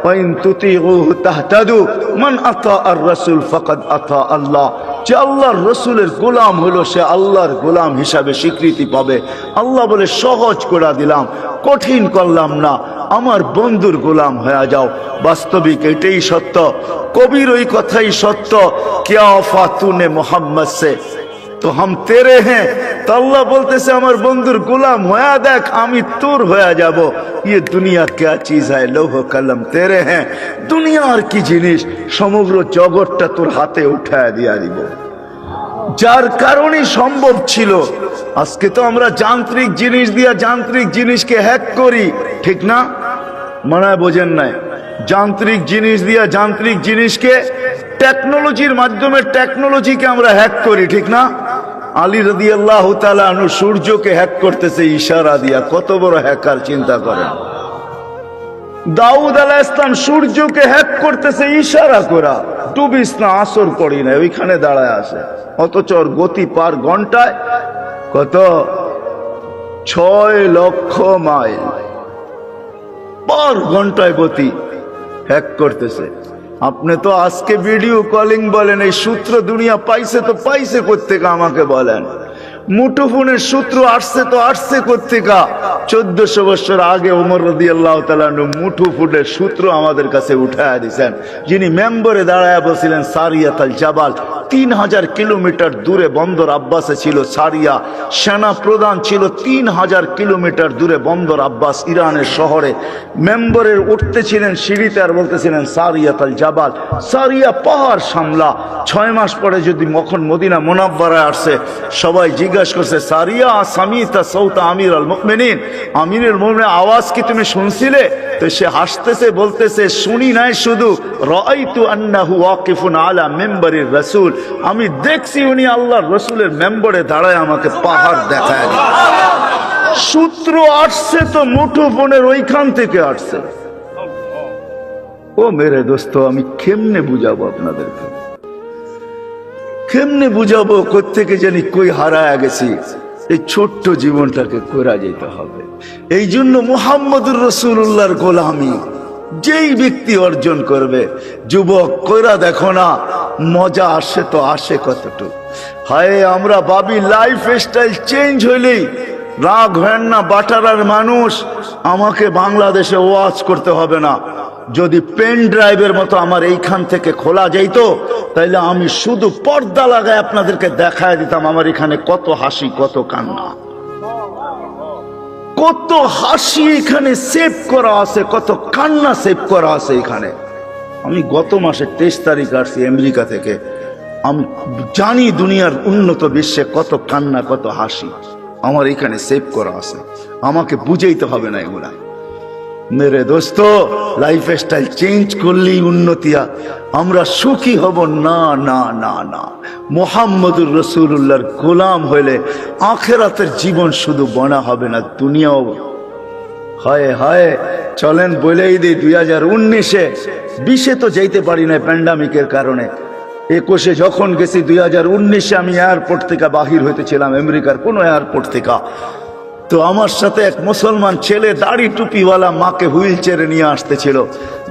ওয়াইন তুতিউহু তাহতাদু, মান আতা আর রাসূল ফাকাদ আতা আল্লাহ। যে আল্লাহর রসুলের গোলাম হলো সে আল্লাহর গোলাম হিসাবে স্বীকৃতি পাবে। আল্লাহ বলে সহজ করে দিলাম, কঠিন করলাম না। আমার বন্ধুর গোলাম হয়ে যাও। বাস্তবিক এটাই সত্য, কবির ওই কথাই সত্য। क्या वफा तूने मोहम्मद से तो हम तेरे हैं। तो अल्लाह बोलतेছে আমার বন্ধুর গোলাম হয়ে দেখ, আমি তোর হয়ে যাব। ये दुनिया क्या चीज है, लौह कलम तेरे हैं। দুনিয়া আর কি জিনিস, সমগ্র জগৎটা তোর হাতে উঠায় দিয়া দিব। যার কারণে সম্ভব ছিল। আজকে তো আমরা যান্ত্রিক জিনিস দিয়ে যান্ত্রিক জিনিসকে হ্যাক করি, ঠিক না? মনে হয় বোঝেন নাই? যান্ত্রিক জিনিস দিয়ে যান্ত্রিক জিনিসকে, টেকনোলজির মাধ্যমে টেকনোলজিকে আমরা হ্যাক করি, ঠিক না? আলী রাদিয়াল্লাহু তাআলা আনহু সূর্যকে হ্যাক করতেছে ইশারা দিয়া। কত বড় হ্যাকার চিন্তা করেন। দাউদ আলাইহিস সালাম সূর্যকে হ্যাক করতেছে ইশারা করা, ডুবিস না, আসর পড়ি না, ওইখানে দাঁড়ায় আছে। অথচ ওর গতি পার ঘন্টায় কত? 6 লক্ষ মাইল পার ঘন্টায় গতি, হ্যাক করতেছে। আপনি তো আজকে ভিডিও কলিং বলেন, এই সূত্র দুনিয়া পাইছে তো পাইছে কোত্থেকে আমাকে বলেন? মুঠোফোনের সূত্র আসছে তো আসছে কোত্থেকে? 1400 বছর আগে ওমর রাদিয়াল্লাহু তাআলা মুঠোফোনের সূত্র আমাদের কাছে উঠায়া দিয়েছেন, যিনি মেম্বরে দাঁড়ায় বলছিলেন সারিয়াতুল জাবাল। 3000 কিলোমিটার দূরে বন্দর আব্বাসে ছিল সারিয়া, সেনা প্রধান ছিল 3000 কিলোমিটার দূরে বন্দর আব্বাস ইরানের শহরে। মেম্বরের উঠতেছিলেন সিঁড়িতে আর বলতেছিলেন সারিয়াতুল জাবাল, সারিয়া পাহাড় সামলা। 6 মাস পরে যদি মখন মদিনা মুনাব্বারায় আসছে, সবাই জিজ্ঞাসা করছে সারিয়া সামিতা সৌতা আমির আল মুমিনিন, আমিরুল মুমিনিনের আওয়াজ কি তুমি শুনছিলে? তো সে হাসতেছে, বলতেছে শুনি নাই, শুধু রাআইতু আন্নাহু ওয়াকিফুন আলা মিম্বারির রাসূল, আমি দেখছি উনি আল্লাহর রাসূলের মেম্বরে দাঁড়ায় আমাকে পাহাড় দেখায়। সূত্র আসছে তো মুঠোফোনের ওইখান থেকে আসছে। ও মেরে দোস্ত, আমি কেমনে বুঝাবো আপনাদেরকে? কেমনে বুঝাবো? কোত্থেকে জানি কই হারায় গেছি। এই ছোট্ট জীবনটাকে করা যেতে হবে। এই জন্য মুহাম্মদুর রাসূলুল্লাহর গোলামি যেই ব্যক্তি অর্জন করবে, যুবক কইরা দেখো না, মজা আসে তো আসে কতটুকু। হায় আমরা ভাবি লাইফ স্টাইল চেঞ্জ হইলেই রাগ হয় না। বাটারার মানুষ, আমাকে বাংলাদেশে ওয়াজ করতে হবে না। যদি পেন ড্রাইভের মতো আমার এইখান থেকে খোলা যাইতো, তাইলে আমি শুধু পর্দা লাগায় আপনাদেরকে দেখায় দিতাম আমার এখানে কত হাসি, কত কান্না, কত হাসি এখানে সেভ করা আছে, কত কান্না সেভ করা আছে এখানে। আমি গত মাসে 23 তারিখ আসছি আমেরিকা থেকে। আমি জানি দুনিয়ার উন্নত বিশ্বে কত কান্না, কত হাসি আমার এখানে সেভ করা আছে। আমাকে বুঝাইতে হবে না এগুলা। মেরে দোস্ত, লাইফ স্টাইল চেঞ্জ করলেই উন্নতিয়া, আমরা সুখী হব না। না না না, মুহাম্মদুর রাসূলুল্লাহর গোলাম হইলে আখিরাতের জীবন শুধু বনা হবে না, দুনিয়াও। হায় হায়, চলেন বলেই দিই 2019-এ 20-এ তো যাইতে পারি না প্যান্ডামিকের কারণে। 21-এ যখন গেছি, 2019-এ আমি এয়ারপোর্ট থেকে বাহির হইতেছিলাম আমেরিকার কোনো এয়ারপোর্ট থেকে। তো আমার সাথে এক মুসলমান ছেলে দাড়ি টুপিওয়ালা মাকে হুইল চেয়ারে নিয়ে আসতেছিল।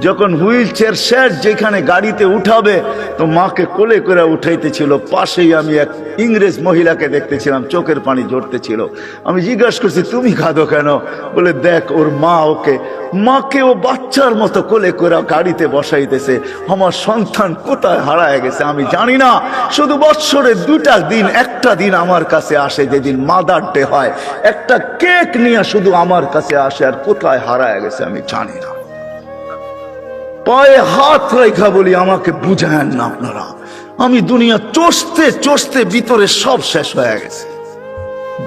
যখন হুইল চেয়ার শেষ যেখানে গাড়িতে উঠাবে, তো মাকে কোলে করে উঠাইতেছিল। পাশেই আমি এক ইংরেজ মহিলাকে দেখতেছিলাম, চোখের পানি ঝরতেছিল। আমি জিজ্ঞাসা করছি তুমি কাঁদো কেন? বলে দেখ ওর মা মাকে ও বাচ্চার মতো কোলে করে গাড়িতে বসাইতেছে। আমার সন্তান কোথায় হারায় গেছে আমি জানি না। শুধু বৎসরে 2টা দিন, একটা দিন আমার কাছে আসে যেদিন মাদার ডে হয়, একটা কেক নিয়ে শুধু আমার কাছে আসে, আর কোথায় হারায় গেছে আমি জানি না। পায়ে হাত রেখা বলি আমাকে বুঝায়েন না আপনারা। আমি দুনিয়া চষতে চষতে ভিতরে সব শেষ হয়ে গেছে।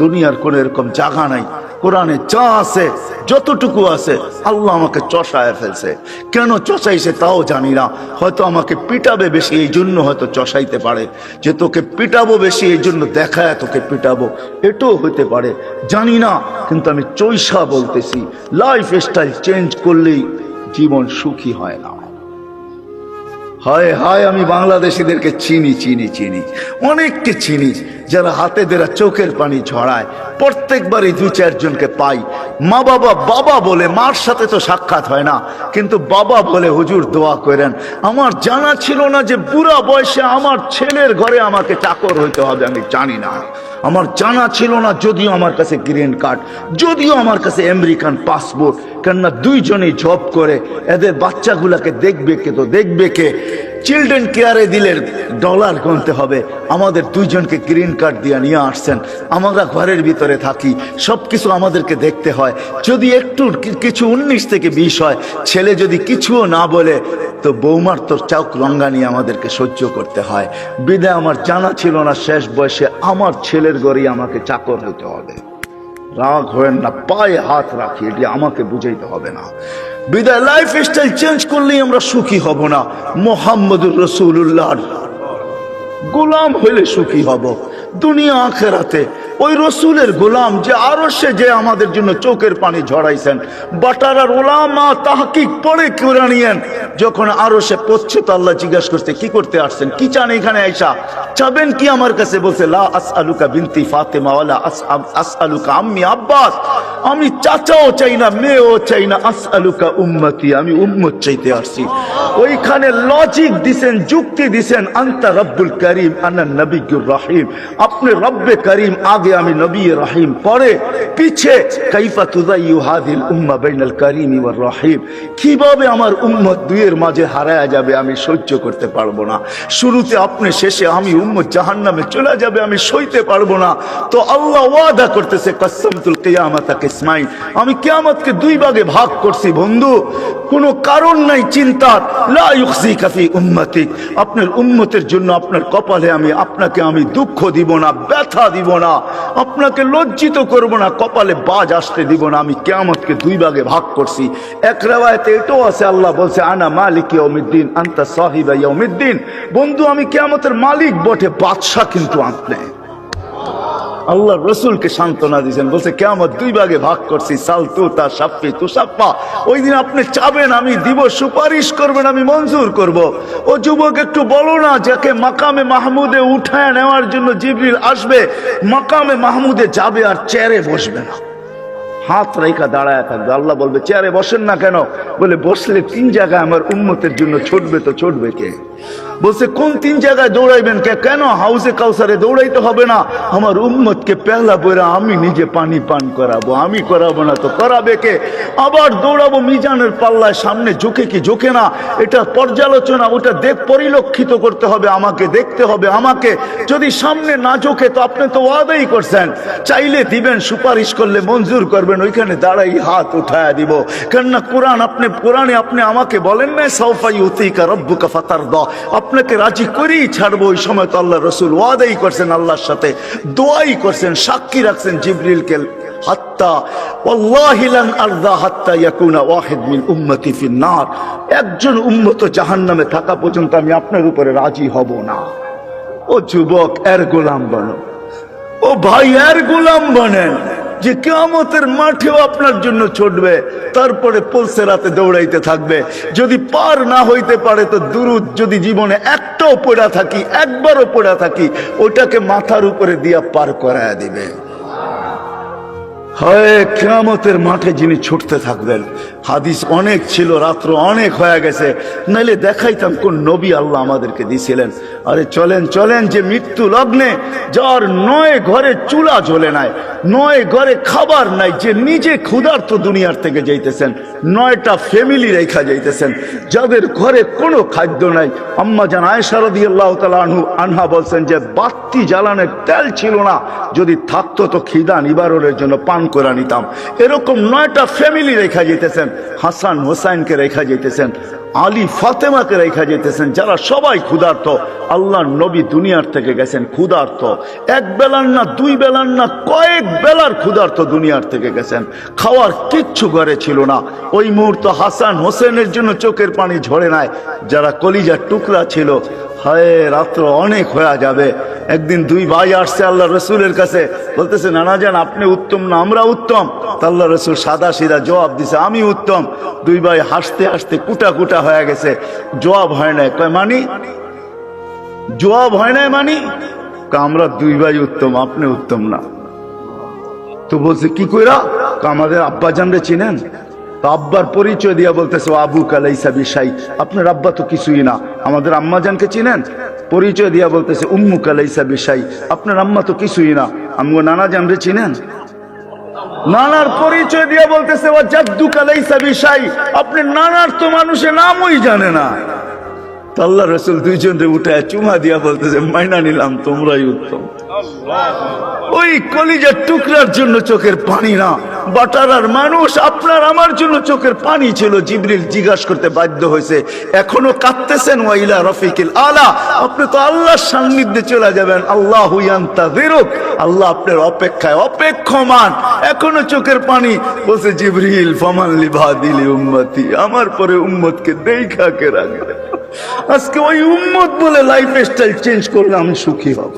দুনিয়ার কোন এরকম জায়গা নাই। কোরআনে যা আছে, যতটুকু আছে, আল্লাহ আমাকে চষায় ফেলছে। কেন চষাইছে তাও জানি না। হয়তো আমাকে পিটাবে বেশি, এই জন্য হয়তো চষাইতে পারে, যে তোকে পিটাবো বেশি এই জন্য দেখায় তোকে পিটাবো, এটাও হইতে পারে, জানি না। কিন্তু আমি চৈষা বলতেছি, লাইফ স্টাইল চেঞ্জ করলেই জীবন সুখী হয় না। হায় হায়, আমি বাংলাদেশিদেরকে চিনি, অনেককে চিনি, যারা হাতে দেরা চোখের পানি ঝরায়। প্রত্যেকবারই 2-4 জনকে পাই। মা বাবা বলে, মার সাথে তো সাক্ষাৎ হয় না, কিন্তু বাবা বলে হুজুর দোয়া করেন। আমার জানা ছিল না যে বুড়া বয়সে আমার ছেলের ঘরে আমাকে চাকর হইতে হবে, আমি জানি না। আমার জানা ছিল না, যদিও আমার কাছে গ্রিন কার্ড, যদিও আমার কাছে আমেরিকান পাসপোর্ট, কেননা 2 জনেই জব করে। এদের বাচ্চাগুলাকে দেখবে কে? চিলড্রেন কেয়ারে দিলে ডলার গুনতে হবে, আমাদের দুইজনকে গ্রিন কার্ড দিয়ে নিয়ে আসছেন। আমরা ঘরের ভিতরে থাকি, সবকিছু আমাদেরকে দেখতে হয়। যদি একটু কিছু 19 থেকে 20 হয়, ছেলে যদি কিছুও না বলে, তো বৌমার তোর চাউক রঙ্গানি আমাদেরকে সহ্য করতে হয়। বিদায় আমার জানা ছিল না শেষ বয়সে আমার ছেলের ঘরেই আমাকে চাকর হতে হবে। রাগ হয়েন না, পায়ে হাত রাখি, এটি আমাকে বুঝাইতে হবে না। বিদায় লাইফ স্টাইল চেঞ্জ করলেই আমরা সুখী হব না, মুহাম্মদুর রাসূলুল্লাহর গোলাম হইলে সুখী হব দুনিয়া আখেরাতে। ওই রসুলের গোলাম যে আরশে যে আমাদের জন্য চোখের পানি ঝরাইছেন, বাটারার ওলামা তাহকিক পড়ে কোরআনিয়ান যখন আরশে পৌঁছে তো আল্লাহ জিজ্ঞাসা করতে, কি করতে আসছেন, কি চান এখানে আইসা, চাবেন কি আমার কাছে? বলছে লা আসআলুকা বিনতি ফাতেমা ওয়ালা আসআলুকা আম্মি আব্বাস, আমি চাচাও চাই না, মেয়েও চাই না, আসআলুকা উম্মতি, আমি উম্মত চাইতে আসছি। ওইখানে লজিক দিছেন, যুক্তি দিছেন, আনতা রব্বুল করিম আনা নবিয়্যুর রহিম, আপনি রব্বে করিম আগে, আমি নবী রহিম পরে, পিছে কাইফা তুযাইয়ু হাদিল উম্মাহ বাইনাল করিম ওয়ার রহিম, কিভাবে আমার উম্মত দুইয়ের মাঝে হারায়া যাবে আমি সহ্য করতে পারবো না। শুরুতে আপনি, শেষে আমি, উম্মত জাহান্নামে চলে যাবে আমি সইতে পারবো না। তো আল্লাহ ওয়াদা করতেছে কসমতুল কিয়ামাতা কিসমাইন, আমি কিয়ামতকে দুই ভাগে ভাগ করছি বন্ধু, কোনো কারণ নাই চিন্তার। লা ইউখজিকা ফি উম্মতিক, আপনার উম্মতের জন্য আপনার কপালে আমি, আপনাকে আমি দুঃখ দিব না, ব্যথা দিব না, আপনাকে লজ্জিত করব না, কপালে বাজ আসতে দিব না। আমি কিয়ামতকে দুই ভাগে ভাগ করছি। এক riwayate এটাও আছে, আল্লাহ বলছে আনা মালিক ইয়াউমিদ্দিন আনতা সাহিবা ইয়াউমিদ্দিন, বন্ধু আমি কিয়ামতের মালিক বটে, বাদশা কিন্তু আপনি। আল্লাহ রসুলকে সান্ত্বনা দিয়েছেন, বলছে কিয়ামত দুই ভাগে ভাগ করছি, সাল তু তা সাফি তু সাফা, ওই দিন আপনি চাবেন আমি দিব, সুপারিশ করবেন আমি মঞ্জুর করব। ও যুবক একটু বলো না, যাকে মাকামে মাহমুদে উঠায় নেওয়ার জন্য জিবরিল আসবে, মাকামে মাহমুদে যাবে আর চেয়ারে বসবে না, হাত রেখা দাঁড়ায় থাকবে। আল্লাহ বলবে চেয়ারে বসেন না কেন? বলে বসলে 3 জায়গায় আমার উম্মতের জন্য ছুটবে, তো ছুটবে কে? বলছে কোন 3 জায়গায় দৌড়াইবেন? কেন হাউজে কাউসারে দৌড়াইতে হবে না, আমার উম্মতকে পেহলা বইরা আমি নিজে পানি পান করাবো, আমি করাবো না তো করাবে কে? আবার দৌড়াবো মিজানের পাল্লায়, সামনে ঝুঁকে কি ঝুঁকে না, এটা পর্যালোচনা, ওটা পরিলক্ষিত করতে হবে আমাকে, দেখতে হবে আমাকে। যদি সামনে না ঝুঁকে তো আপনি তো ওয়াদাই করছেন, চাইলে দিবেন, সুপারিশ করলে মঞ্জুর করবেন, ওইখানে দাঁড়াই হাত উঠায়া দিব। কেননা কোরআনে আপনি আমাকে বলেন না সাউফা ইউতিকা রাব্বুকা ফাতারদা, আপনাকে রাজি করেই ছাড়বো। ওই সময় তো আল্লাহ রসুল ওয়াদাই করছেন, আল্লাহর সাথে দোয়াই করছেন, সাক্ষী রাখছেন জিবরিলকে, হাত্তা ওয়াল্লাহি লান আরদা হাত্তা ইয়াকুনা ওয়াহিদ মিন উম্মতি ফিন নার, একজন উম্মত জাহান্নামে থাকা পর্যন্ত আমি আপনার উপরে রাজি হব না। ও যুবক, এর গোলাম বনো, ও ভাই এর গোলাম বনেন, যে কিয়ামতের মাঠেও আপনার জন্য ছুটবে, তারপরে পুলসেরাতে দৌড়াইতে থাকবে। যদি পার না হইতে পারে তো দুরুদ যদি জীবনে একটাও পড়া থাকি, একবারও পড়া থাকি, ওটাকে মাথার উপরে দিয়া পার করায়া দিবে। হয় কিয়ামতের মাঠে যিনি ছুটতে থাকবেন। হাদিস অনেক ছিল, রাত্র অনেক হয়ে গেছে, নাইলে দেখাইতাম কোন নবী আল্লাহ আমাদেরকে দিয়েছিলেন। আরে চলেন চলেন, যে মৃত্যু লগ্নে, যার 9 ঘরে চুলা জ্বলে নাই, 9 ঘরে খাবার নাই, যে নিজে ক্ষুধার্ত দুনিয়ার থেকে যাইতেছেন, 9টা ফ্যামিলি রেখা যাইতেছেন, যাদের ঘরে কোনো খাদ্য নাই। আম্মা জান আয়েশা রাদিয়াল্লাহু তাআলা আনহা বলছেন যে বাতি জ্বালানোর তেল ছিল না, যদি থাকতো তো খিদা নিবারণের জন্য পান করে নিতাম। এরকম 9টা ফ্যামিলি রেখা যেতেছেন, হাসান হোসাইনকে রেখা যেতেছেন, আলী ফাতেমাকে রেখা যেতেছেন, যারা সবাই ক্ষুধার্ত। আল্লাহর নবী দুনিয়ার থেকে গেছেন ক্ষুধার্ত, এক বেলার না, 2 বেলার না, কয়েক বেলার ক্ষুধার্ত দুনিয়ার থেকে গেছেন, খাওয়ার কিচ্ছু ঘরে ছিল না। ওই মুহূর্তে হাসান হোসেনের জন্য চোখের পানি ঝরে নাই, যারা কলিজার টুকরা ছিল। হায় রাত্র অনেক হয়ে যাবে। একদিন 2 ভাই আসছে আল্লাহ রসুলের কাছে, বলতেছে নানা জান আপনি উত্তম না আমরা উত্তম? আল্লাহ রসুল সাদা সিধা জবাব দিছে আমি উত্তম। 2 ভাই হাসতে হাসতে কুটা কুটা হয়ে গেছে, জবাব হয় নাই। কয় মানি? জবাব হয় নাই মানি? আমরা 2 ভাই উত্তম, আপনি উত্তম না। তো বলছে কি কইরা? আমাদের আব্বা জানরে চিনেন? আব্বার পরিচয় দিয়া বলতেছে আবু কালাইসা বিশাই, আপনার আব্বা তো কিছুই না। আমাদের আম্মা জানকে চিনেন? পরিচয় দিয়া বলতেছে উম্মু কালাইসা বিশাই, আপনার আম্মা তো কিছুই না। আমগো নানা জানরে চিনেন? নানার পরিচয় দিয়া বলতেছে ও জাদ্দু কালাইসা বিশাই, আপনি নানার তো মানুষের নামই জানে না। তো আল্লাহ রসুল দুইজনে উঠে চুমা দিয়া বলতেছে মাইনা নিলাম, তোমরাই উত্তম। ওই কলিজার টুকরার জন্য চোখের পানি না, বাটারার মানুষ আপনার আমার জন্য চোখের পানি ছিল। জিবরিল জিজ্ঞাসা করতে বাধ্য হয়েছে, এখনো কাঁদতেছেন? ওয়াইলা রফিকিল আলা, আপনি তো আল্লাহর সান্নিধ্যে চলে যাবেন। আল্লাহু ইয়ান্তাযিরুক, আল্লাহ আপনার অপেক্ষায় অপেক্ষমান, এখনো চোখের পানি। বলছে জিবরিল ফামান লিবাদিলি উম্মতি, আমার পরে উম্মতকে দেখা কে রাখবে। আজকে ওই উম্মত বলে লাইফ স্টাইল চেঞ্জ করলে আমি সুখী হব।